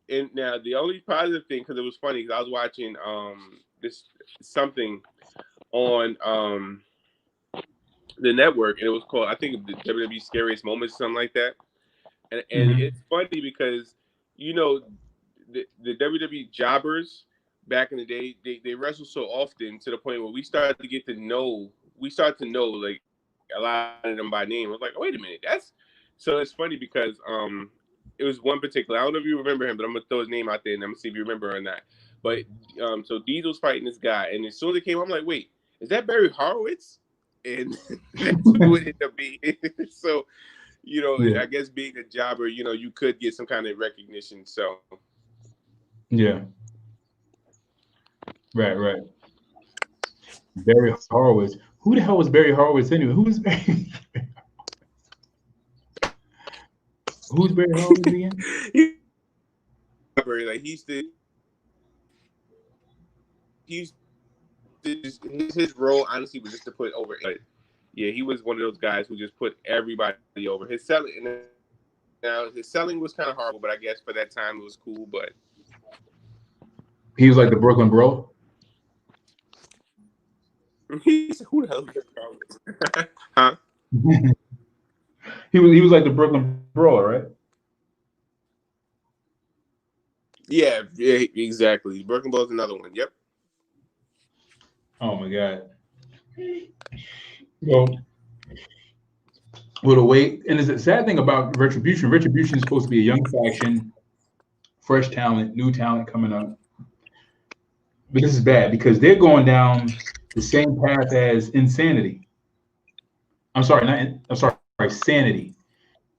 now the only positive thing, because it was funny, because I was watching this something on the network, and it was called, I think, the WWE Scariest Moments, something like that. And it's funny because, you know, the WWE jobbers back in the day, they wrestled so often to the point where we start to know like a lot of them by name. I was like, oh, wait a minute, so it's funny because it was one particular, I don't know if you remember him, but I'm gonna throw his name out there and I'm gonna see if you remember or not. But so Diesel's fighting this guy, and as soon as it came, I'm like, wait, is that Barry Horowitz? And that's who it ended up being. So, you know, I guess being a jobber, you know, you could get some kind of recognition. So, yeah, right. Barry Horowitz. Who the hell was Barry Horowitz anyway? Who was Barry? Who's Barry Horowitz again? Like his role honestly was just to put over. But yeah, he was one of those guys who just put everybody over. His selling was kind of horrible, but I guess for that time it was cool. But he was like the Brooklyn Bro. Who the hell is that? Huh? he was like the Brooklyn Brawler, right? Yeah, exactly. Brooklyn Brawler's another one. Yep. Oh my God. Well, the way, and it's a sad thing about Retribution. Retribution is supposed to be a young faction, fresh talent, new talent coming up. But this is bad because they're going down the same path as Insanity. I'm sorry, Sanity.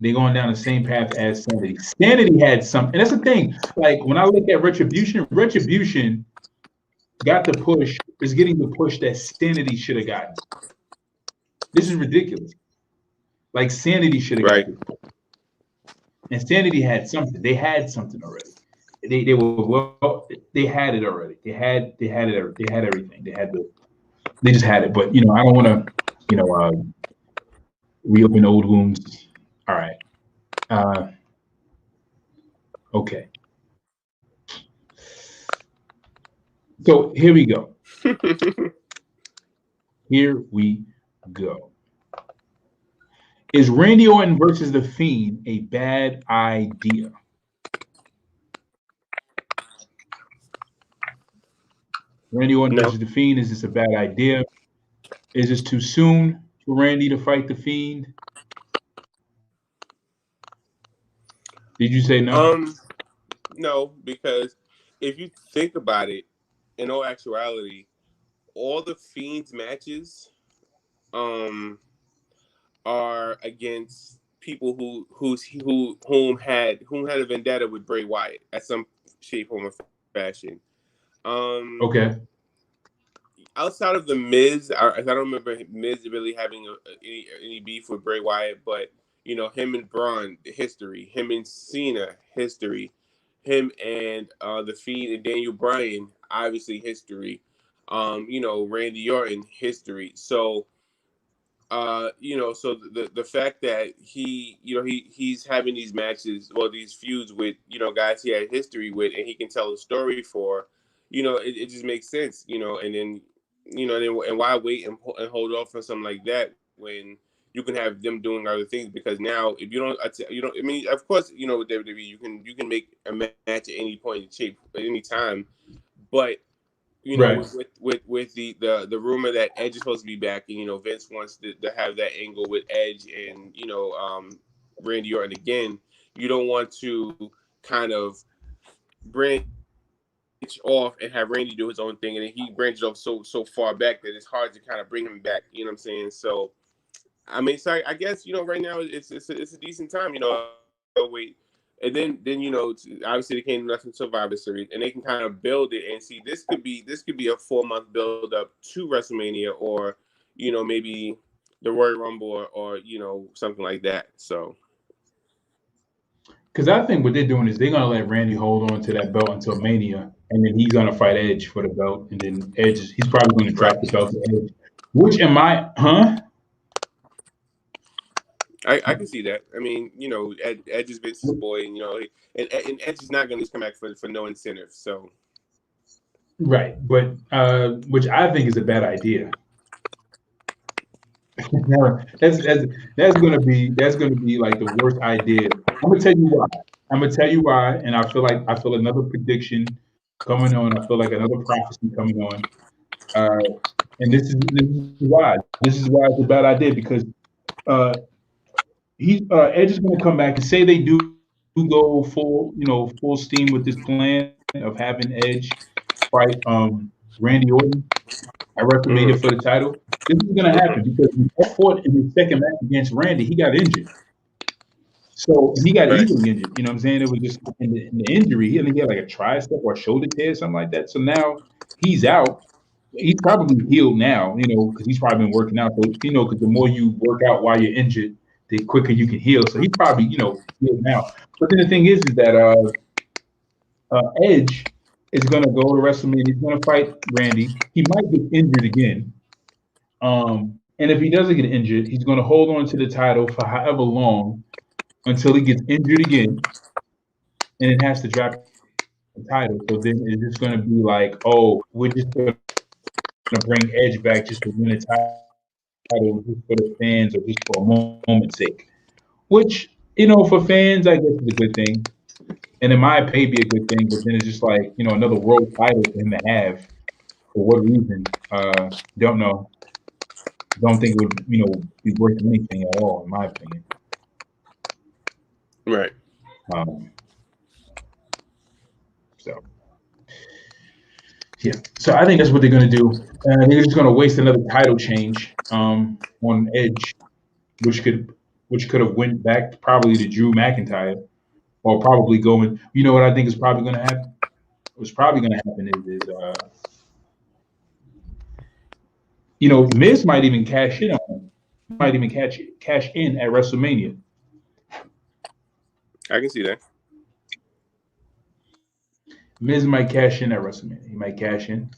They're going down the same path as Sanity. Sanity had some, and that's the thing. Like when I look at Retribution got the push, is getting the push that Sanity should have gotten. This is ridiculous. Like Sanity should have gotten it. And Sanity had something. They had something already. They were well. They had it already. They had it. They had everything. They just had it. But you know, I don't want to, reopen old wounds. All right. Okay. So here we go. Here we go. Is Randy Orton versus The Fiend a bad idea? Randy Orton versus The Fiend, is this a bad idea? Is this too soon for Randy to fight The Fiend? Did you say no? No, because if you think about it, in all actuality, all the Fiend's matches are against people whom had a vendetta with Bray Wyatt at some shape, form, or fashion. Okay. Outside of the Miz, I don't remember Miz really having any beef with Bray Wyatt, but you know, him and Braun, history. Him and Cena, history. Him and the Fiend and Daniel Bryan, obviously history. You know, Randy Orton, history. So, you know, so the fact that he's having these matches, well, these feuds with, you know, guys he had history with, and he can tell a story for, you know, it just makes sense, you know, and then, you know, and why wait and hold off on something like that when you can have them doing other things? Because now, if you don't, I mean, of course, you know, with WWE, you can make a match at any point in shape at any time, but you know, right. with the rumor that Edge is supposed to be back, and you know, Vince wants to have that angle with Edge and, you know, Randy Orton again, you don't want to kind of branch off and have Randy do his own thing, and then he branches off so far back that it's hard to kind of bring him back. You know what I'm saying? So, I mean, so I guess, you know, right now it's a decent time. You know, wait And then you know, obviously they came to Survivor Series, and they can kind of build it and see this could be a 4-month build up to WrestleMania, or you know, maybe the Royal Rumble, or you know, something like that. So, because I think what they're doing is they're gonna let Randy hold on to that belt until Mania, and then he's gonna fight Edge for the belt, and then he's probably gonna drop the belt to Edge. Which am I? I can see that. I mean, you know, Edge is Vince's boy, and you know, and Edge is not going to come back for no incentive. So, right, but which I think is a bad idea. that's gonna be like the worst idea. I'm gonna tell you why. And I feel another prediction coming on. I feel like another prophecy coming on. And this is why. This is why it's a bad idea, because uh, Edge is gonna come back and say they do go full steam with this plan of having Edge fight Randy Orton at WrestleMania for the title. This is going to happen because when he fought in his second match against Randy, he got injured. So he got easily injured. You know what I'm saying? It was just in the injury. He had like a tricep or a shoulder tear, something like that. So now he's out. He's probably healed now, you know, because he's probably been working out. So, you know, because the more you work out while you're injured, the quicker you can heal. So he's probably, you know, healed now. But then the thing is that Edge is going to go to WrestleMania. He's going to fight Randy. He might get injured again. And if he doesn't get injured, he's going to hold on to the title for however long until he gets injured again, and it has to drop the title. So then it's just going to be like, oh, we're just going to bring Edge back just to win a title just for the fans or just for a moment's sake. Which, you know, for fans, I guess is a good thing. And in my opinion, be a good thing. But then it's just like, you know, another world title for him to have. For what reason? Don't know. Don't think it would, you know, be worth anything at all, in my opinion. Right. So, yeah. So I think that's what they're going to do. They're just going to waste another title change on Edge, which could have went back probably to Drew McIntyre, or probably going. You know what I think is probably going to happen? What's probably going to happen is you know, Miz might even cash in on him. Might even cash in at WrestleMania. I can see that. Miz might cash in at WrestleMania. He might cash in.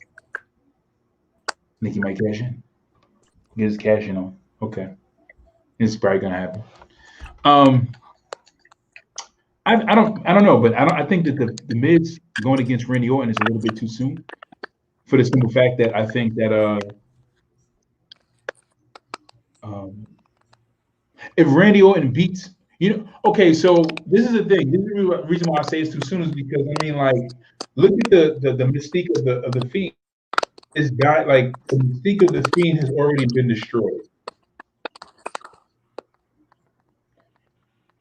Think he might cash in. Get his cash in on. Okay, it's probably gonna happen. I don't know, but I think that the Miz going against Randy Orton is a little bit too soon, for the simple fact that I think that if Randy Orton beats, you know, okay, so this is the thing. This is the reason why I say it's too soon, is because I mean, like, look at the mystique of the Fiend. This guy, like, the mystique of the Fiend has already been destroyed.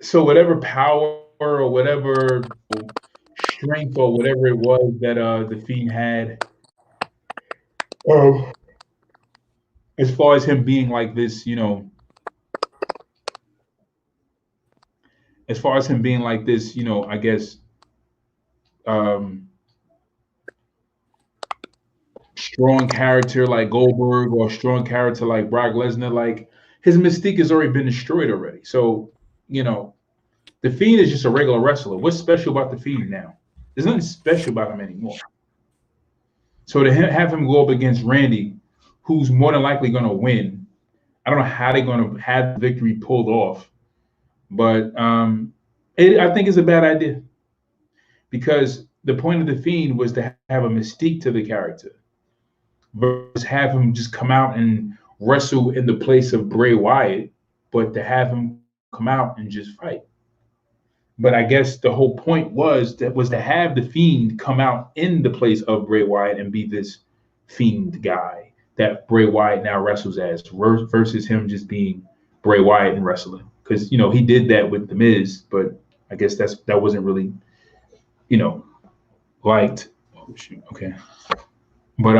So whatever power or whatever strength or whatever it was that the Fiend had, as far as him being like this, you know, as far as him being like this, you know, I guess strong character like Goldberg or strong character like Brock Lesnar, like his mystique has already been destroyed already. So, you know, the Fiend is just a regular wrestler. What's special about the Fiend now? There's nothing special about him anymore. So to have him go up against Randy, who's more than likely going to win, I don't know how they're going to have the victory pulled off, but I think it's a bad idea, because the point of the Fiend was to have a mystique to the character, versus have him just come out and wrestle in the place of Bray Wyatt, but to have him come out and just fight. But I guess the whole point was to have the Fiend come out in the place of Bray Wyatt and be this Fiend guy that Bray Wyatt now wrestles as, versus him just being Bray Wyatt and wrestling. Because, you know, he did that with The Miz, but I guess that wasn't really, you know, liked. Oh, shoot. Okay. But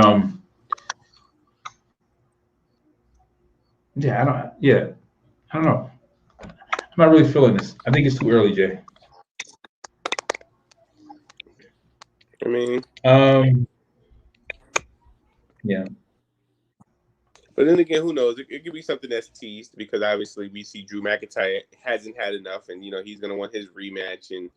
yeah, I don't know. I'm not really feeling this. I think it's too early, Jay. I mean, yeah. But then again, who knows? It could be something that's teased because obviously we see Drew McIntyre hasn't had enough, and he's gonna want his rematch, and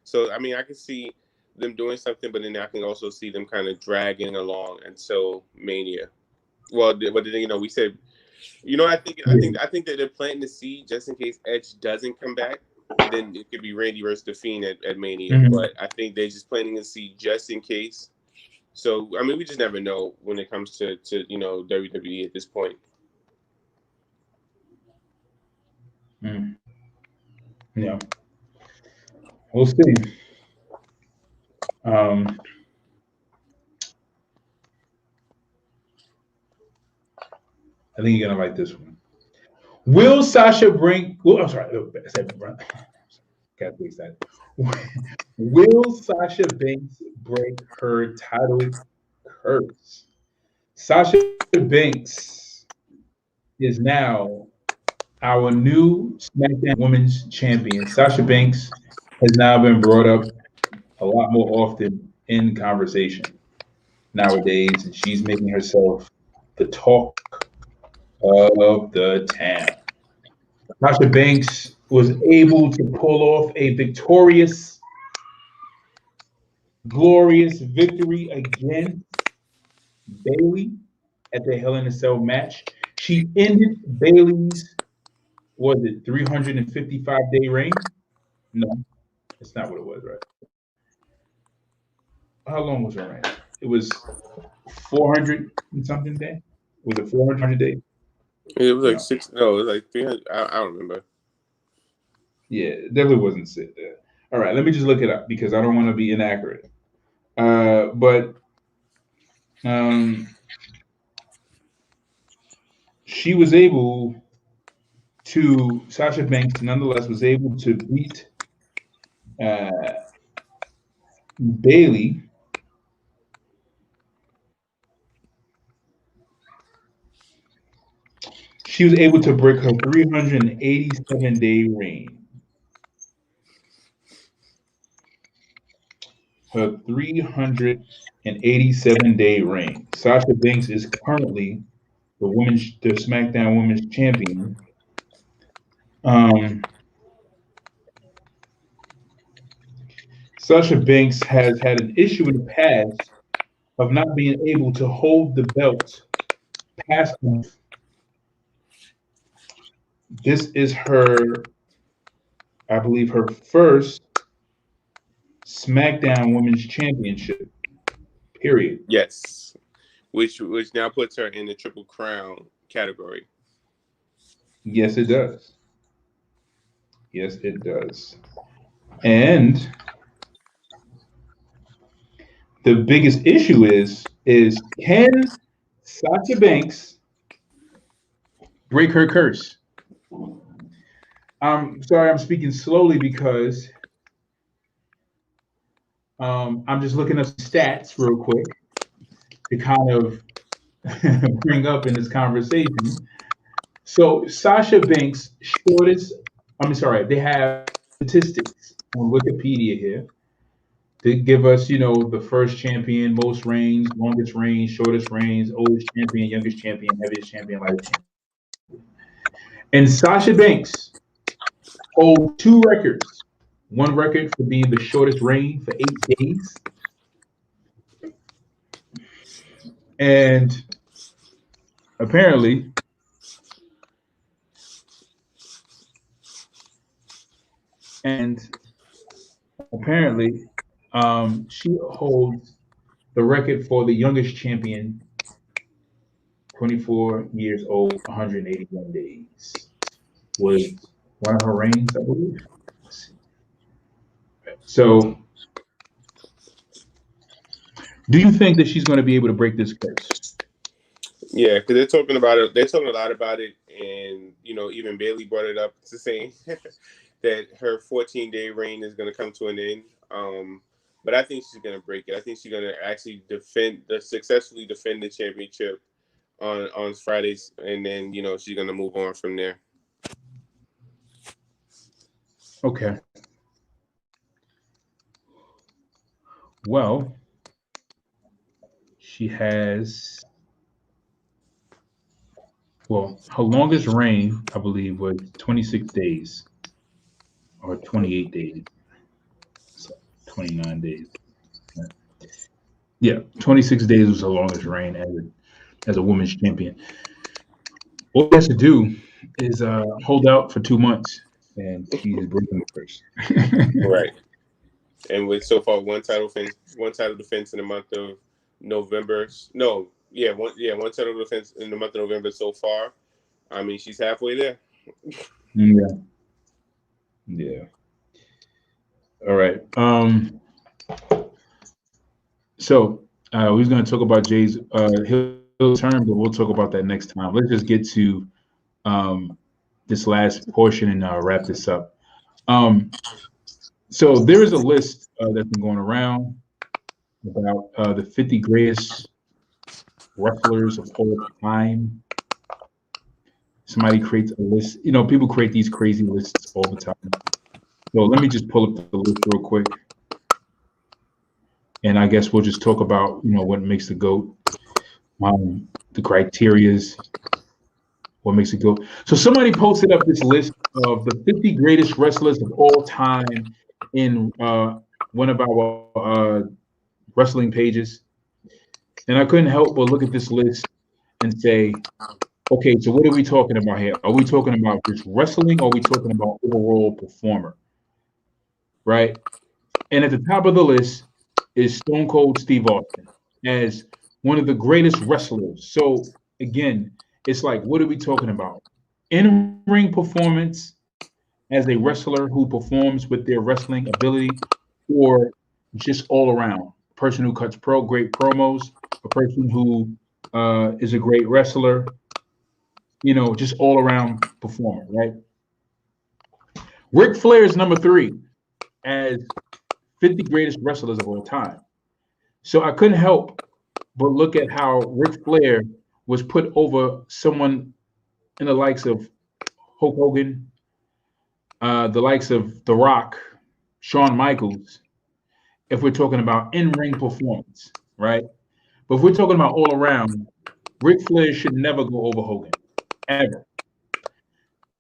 so I mean I can see them doing something, but then I can also see them kind of dragging along until Mania. Well, but then we said, I think that they're planting the seed just in case Edge doesn't come back. Then it could be Randy versus the Fiend at Mania, but I think they're just planting the seed just in case. So I mean, we just never know when it comes to WWE at this point. Yeah, we'll see. I think you're gonna like this one. Will Sasha bring? Well, I'm sorry. I said, got too excited. Will Sasha Banks break her title curse? Sasha Banks is now our new SmackDown Women's Champion. Sasha Banks has now been brought up a lot more often in conversation nowadays, and she's making herself the talk of the town. Sasha Banks was able to pull off a victorious, glorious victory against Bayley at the Hell in a Cell match. She ended Bayley's, was it 355-day reign? No, that's not what it was, right? How long was her reign? It was 400 and something day. Was it 400 days? It was like No. 6. No, it was like 300. I don't remember. Yeah, it definitely wasn't sit there. All right, let me just look it up because I don't want to be inaccurate. But she was able to, Sasha Banks nonetheless was able to beat Bayley. She was able to break her 387-day reign. Her 387-day reign. Sasha Banks is currently the SmackDown Women's Champion. Sasha Banks has had an issue in the past of not being able to hold the belt past enough. This is her, I believe, her first SmackDown Women's Championship. Period. Yes, which now puts her in the Triple Crown category. Yes, it does. Yes, it does. And the biggest issue is can Sasha Banks break her curse? I'm sorry, I'm speaking slowly because I'm just looking up stats real quick to kind of bring up in this conversation. So Sasha Banks' shortest, they have statistics on Wikipedia here. They give us, the first champion, most reigns, longest reigns, shortest reigns, oldest champion, youngest champion, heaviest champion, lightest champion. And Sasha Banks holds two records. One record for being the shortest reign for 8 days. And apparently, she holds the record for the youngest champion, 24 years old, 181 days. Was one of her reigns, I believe. Let's see. So, do you think that she's going to be able to break this curse? Yeah, because they're talking about it. They're talking a lot about it, and even Bayley brought it up. It's saying that her 14-day reign is going to come to an end. But I think she's going to break it. I think she's going to actually successfully defend the championship on Fridays, and then she's going to move on from there. Okay. Well, She has, well, her longest reign, I believe, was 26 days or 28 days. So 29 days. Yeah, 26 days was her longest reign as a women's champion. All she has to do is hold out for 2 months, and she's breaking the curse. Right. And with so far one title defense in the month of November. No, one title defense in the month of November so far. I mean, she's halfway there. Yeah. Yeah. All right. So we're going to talk about Jey's heel turn, but we'll talk about that next time. Let's just get to this last portion and wrap this up. So there is a list that's been going around about the 50 greatest wrestlers of all time. Somebody creates a list. You know, people create these crazy lists all the time. So let me just pull up the list real quick. And I guess we'll just talk about, you know, what makes the GOAT, the criterias, what makes it GOAT. So somebody posted up this list of the 50 greatest wrestlers of all time in one of our wrestling pages. And I couldn't help but look at this list and say, okay, so what are we talking about here? Are we talking about just wrestling, or are we talking about overall performer? Right? And at the top of the list is Stone Cold Steve Austin as one of the greatest wrestlers. So again, it's like, what are we talking about? In-ring performance as a wrestler who performs with their wrestling ability, or just all around? A person who cuts great promos, a person who is a great wrestler, you know, just all around performer, right? Ric Flair is number 3 as 50 greatest wrestlers of all time. So I couldn't help but look at how Ric Flair was put over someone in the likes of Hulk Hogan, the likes of The Rock, Shawn Michaels, if we're talking about in-ring performance, right? But if we're talking about all around, Ric Flair should never go over Hogan, ever.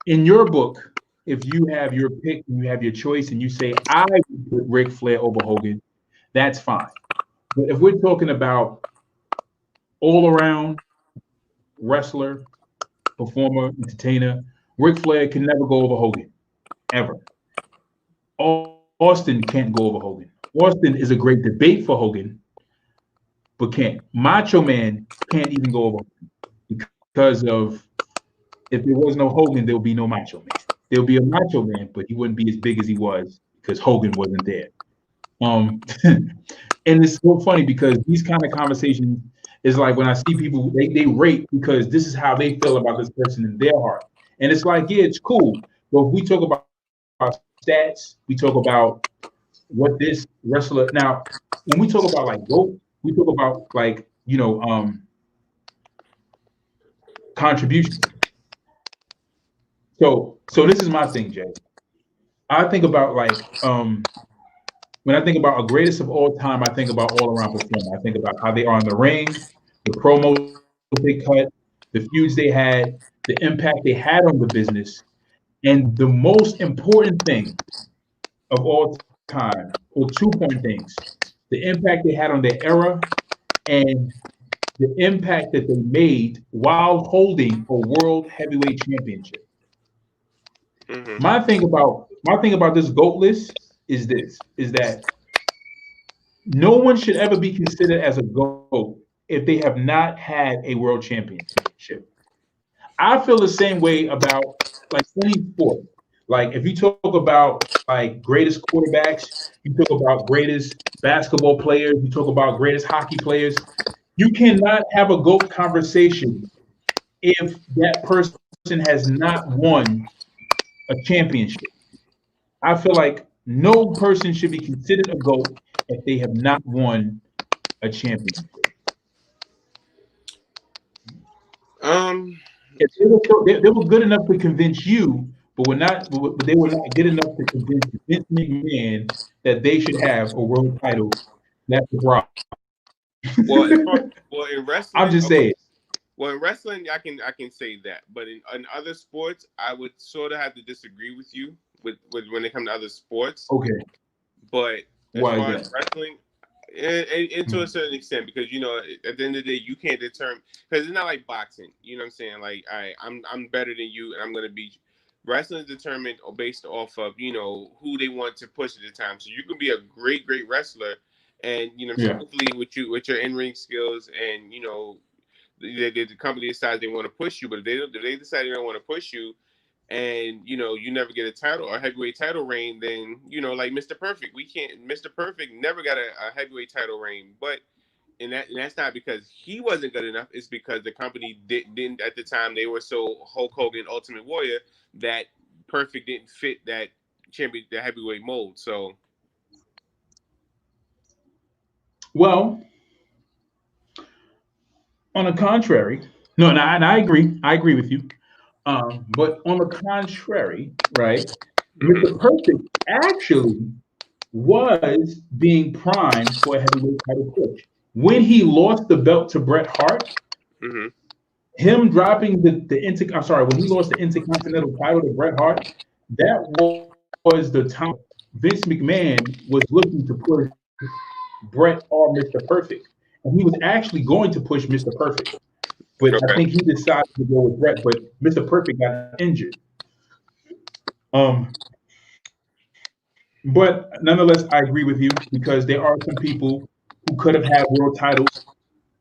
In your book, if you have your pick and you have your choice and you say, I would put Ric Flair over Hogan, that's fine. But if we're talking about all around wrestler, performer, entertainer, Ric Flair can never go over Hogan, ever. Austin can't go over Hogan. Austin is a great debate for Hogan, but can't. Macho Man can't even go over Hogan because of, if there was no Hogan, there would be no Macho Man. There'll be a Macho Man, but he wouldn't be as big as he was because Hogan wasn't there. And it's so funny because these kind of conversations is like when I see people, they rate because this is how they feel about this person in their heart. And it's like, yeah, it's cool. But if we talk about stats, we talk about what this wrestler, now, when we talk about like GOAT, we talk about like, you know, contribution. So this is my thing, Jey. I think about like, when I think about a greatest of all time, I think about all around performance. I think about how they are in the ring, the promos they cut, the feuds they had, the impact they had on the business, and the most important thing of all time, or 2 important things: the impact they had on their era, and the impact that they made while holding a world heavyweight championship. Mm-hmm. My thing about this GOAT list is that no one should ever be considered as a GOAT if they have not had a world championship. I feel the same way about like any sport. Like if you talk about like greatest quarterbacks, you talk about greatest basketball players, you talk about greatest hockey players, you cannot have a GOAT conversation if that person has not won a championship. I feel like no person should be considered a GOAT if they have not won a championship. If they were good enough to convince you, but they were not good enough to convince Vince McMahon that they should have a world title. That's the problem. Well, in wrestling, I'm just saying. Well, in wrestling, I can say that, but in other sports, I would sort of have to disagree with you with when it comes to other sports. Okay. But as Why is far that? as wrestling, and to a certain extent, because at the end of the day, you can't determine, because it's not like boxing. You know what I'm saying? Like, I'm better than you, and I'm gonna beat you. Wrestling is determined based off of who they want to push at the time. So you can be a great wrestler, and hopefully with your in ring skills, and the company decides they want to push you, but if they decide they don't want to push you, and you never get a title or heavyweight title reign, then like Mr. Perfect, Mr. Perfect never got a heavyweight title reign, but and that's not because he wasn't good enough. It's because the company didn't at the time. They were so Hulk Hogan, Ultimate Warrior, that Perfect didn't fit that the heavyweight mold. So, well, on the contrary, no, and I agree. I agree with you. But on the contrary, right, Mr. Perfect actually was being primed for a heavyweight title push. When he lost the belt to Bret Hart, him dropping when he lost the Intercontinental title to Bret Hart, that was the time Vince McMahon was looking to push Bret or Mr. Perfect. And he was actually going to push Mr. Perfect. But I think he decided to go with Bret, but Mr. Perfect got injured. But nonetheless, I agree with you because there are some people who could have had world titles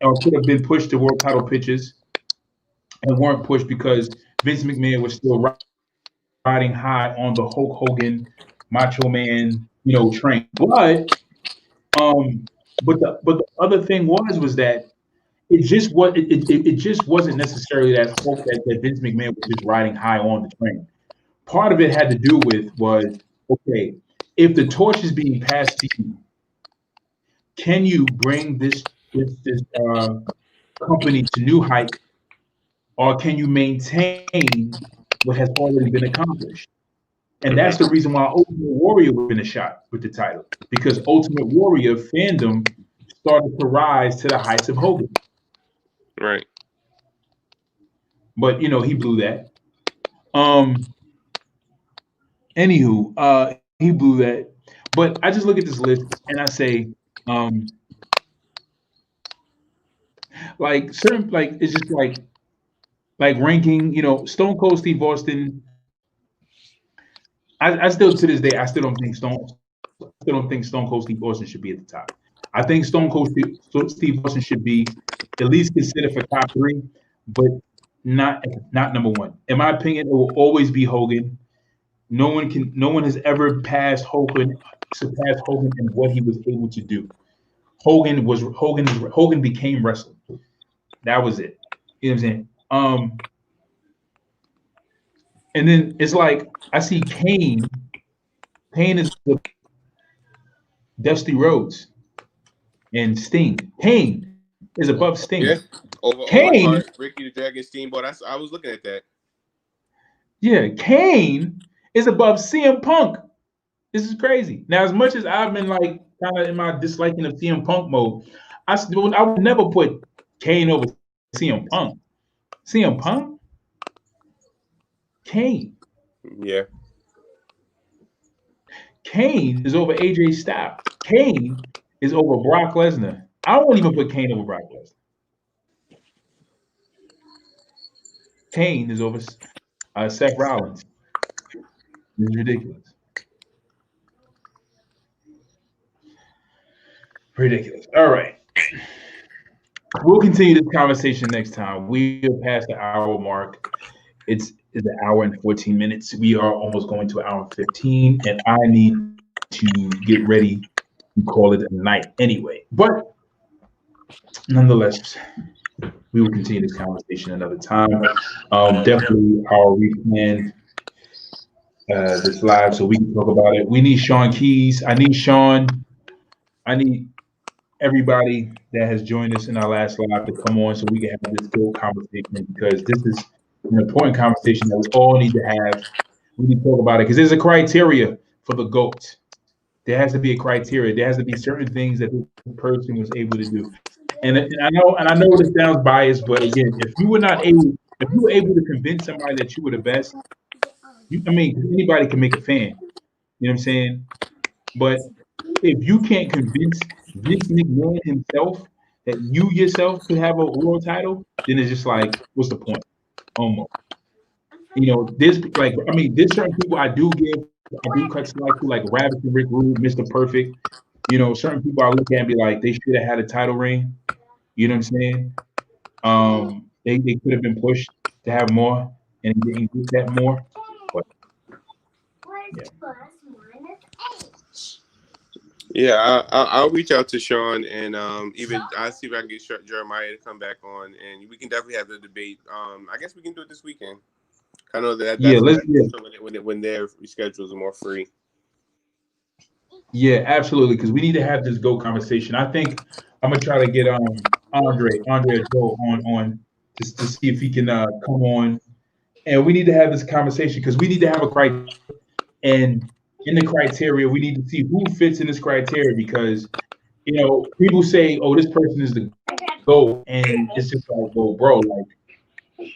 or could have been pushed to world title pitches and weren't pushed because Vince McMahon was still riding high on the Hulk Hogan, Macho Man, train. But the other thing was that it just wasn't necessarily that Hulk that Vince McMahon was just riding high on the train. Part of it had to do with was, okay, if the torch is being passed to you, can you bring this company to new heights, or can you maintain what has already been accomplished? And that's the reason why Ultimate Warrior was in a shot with the title, because Ultimate Warrior fandom started to rise to the heights of Hogan. Right. But he blew that. Anywho, he blew that. But I just look at this list and I say, like certain, like it's just like ranking. Stone Cold Steve Austin. I still to this day I still don't think Stone Cold Steve Austin should be at the top. I think Stone Cold Steve Austin should be at least considered for top 3, but not number 1. In my opinion, it will always be Hogan. No one has ever surpassed Hogan in what he was able to do. Hogan became wrestling. That was it. You know what I'm saying? And then it's like I see Kane. Kane is the Dusty Rhodes and Sting. Kane is above Sting. Yeah. Over Ricky the Dragon Steamboat. I was looking at that. Yeah, Kane is above CM Punk. This is crazy. Now, as much as I've been like kind of in my disliking of CM Punk mode, I would never put Kane over CM Punk. CM Punk? Kane. Yeah. Kane is over AJ Styles. Kane is over Brock Lesnar. I won't even put Kane over Brock Lesnar. Kane is over Seth Rollins. It's ridiculous. Ridiculous. All right. We'll continue this conversation next time. We'll pass the hour mark. It's an hour and 14 minutes. We are almost going to an hour and 15, and I need to get ready to call it a night anyway. But nonetheless, we will continue this conversation another time. Definitely, I'll replan this live so we can talk about it. We need Sean Keys. I need Sean. I need everybody that has joined us in our last live to come on so we can have this good conversation, because this is an important conversation that we all need to have. We need to talk about it because there's a criteria for the GOAT. There has to be a criteria. There has to be certain things that this person was able to do. And I know this sounds biased, but again, if you were able to convince somebody that you were the best, I mean, anybody can make a fan. You know what I'm saying? But if you can't convince Vince McMahon himself that you yourself could have a world title, then it's just like, what's the point? Almost. You know, there's certain people I do cut slack to, like Rabbit and Rick Rude, Mr. Perfect. You know, certain people I look at and be like, they should have had a title reign. You know what I'm saying? They could have been pushed to have more and didn't get that more. But yeah. Yeah, I'll reach out to Sean and even I'll see if I can get Jeremiah to come back on, and we can definitely have the debate. I guess we can do it this weekend. I know that's when their schedules are more free. Yeah, absolutely. Because we need to have this GOAT conversation. I think I'm gonna try to get Andre Joe on just to see if he can come on, and we need to have this conversation because we need to have a criteria, and in the criteria we need to see who fits in this criteria because you know people say, oh, this person is the GOAT, and it's just like, well, bro,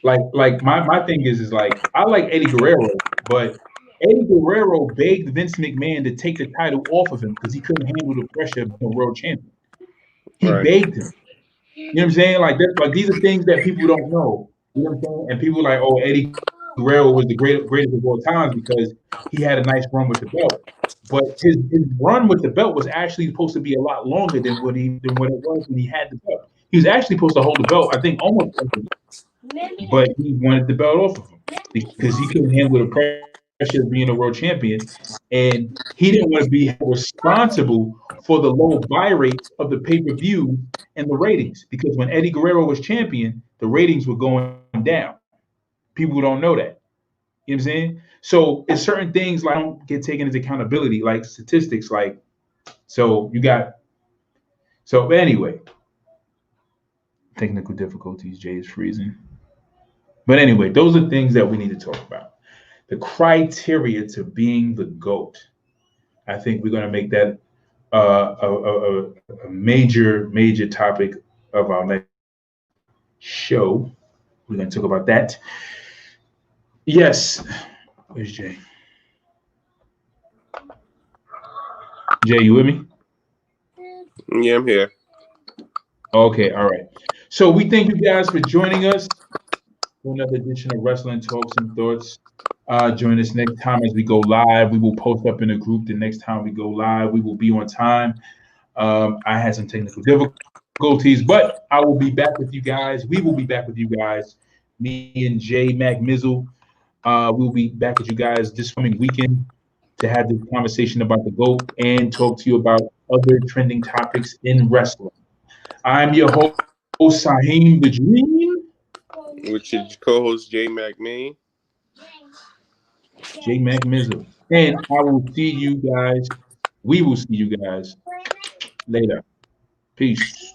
like my thing is like I like Eddie Guerrero, but Eddie Guerrero begged Vince McMahon to take the title off of him because he couldn't handle the pressure of being a world champion. He begged him. You know what I'm saying? Like that's like these are things that people don't know. You know what I'm saying? And people are like, oh, Eddie Guerrero was the greatest of all times because he had a nice run with the belt. But his run with the belt was actually supposed to be a lot longer than what it was when he had the belt. He was actually supposed to hold the belt, I think, almost, but he wanted the belt off of him because he couldn't handle the pressure of being a world champion, and he didn't want to be responsible for the low buy rates of the pay-per-view and the ratings because when Eddie Guerrero was champion, the ratings were going down. People don't know that. You know what I'm saying? So it's certain things like don't get taken into accountability, like statistics, like so you got so anyway. Technical difficulties, Jay is freezing. But anyway, those are things that we need to talk about. The criteria to being the GOAT. I think we're going to make that a major topic of our next show. We're going to talk about that. Yes. Where's Jay? Jay, you with me? Yeah, I'm here. Okay, all right. So we thank you guys for joining us for another edition of Wrestling Talks and Thoughts. Join us next time as we go live. We will post up in a group the next time we go live. We will be on time. I had some technical difficulties, but I will be back with you guys. We will be back with you guys. Me and Jay McMizzle. We'll be back with you guys this coming weekend to have this conversation about the GOAT and talk to you about other trending topics in wrestling. I'm your host, Saheem the Dream. With your co-host, Jay McMahon. Jay McMizzle. And I will see you guys. We will see you guys later. Peace.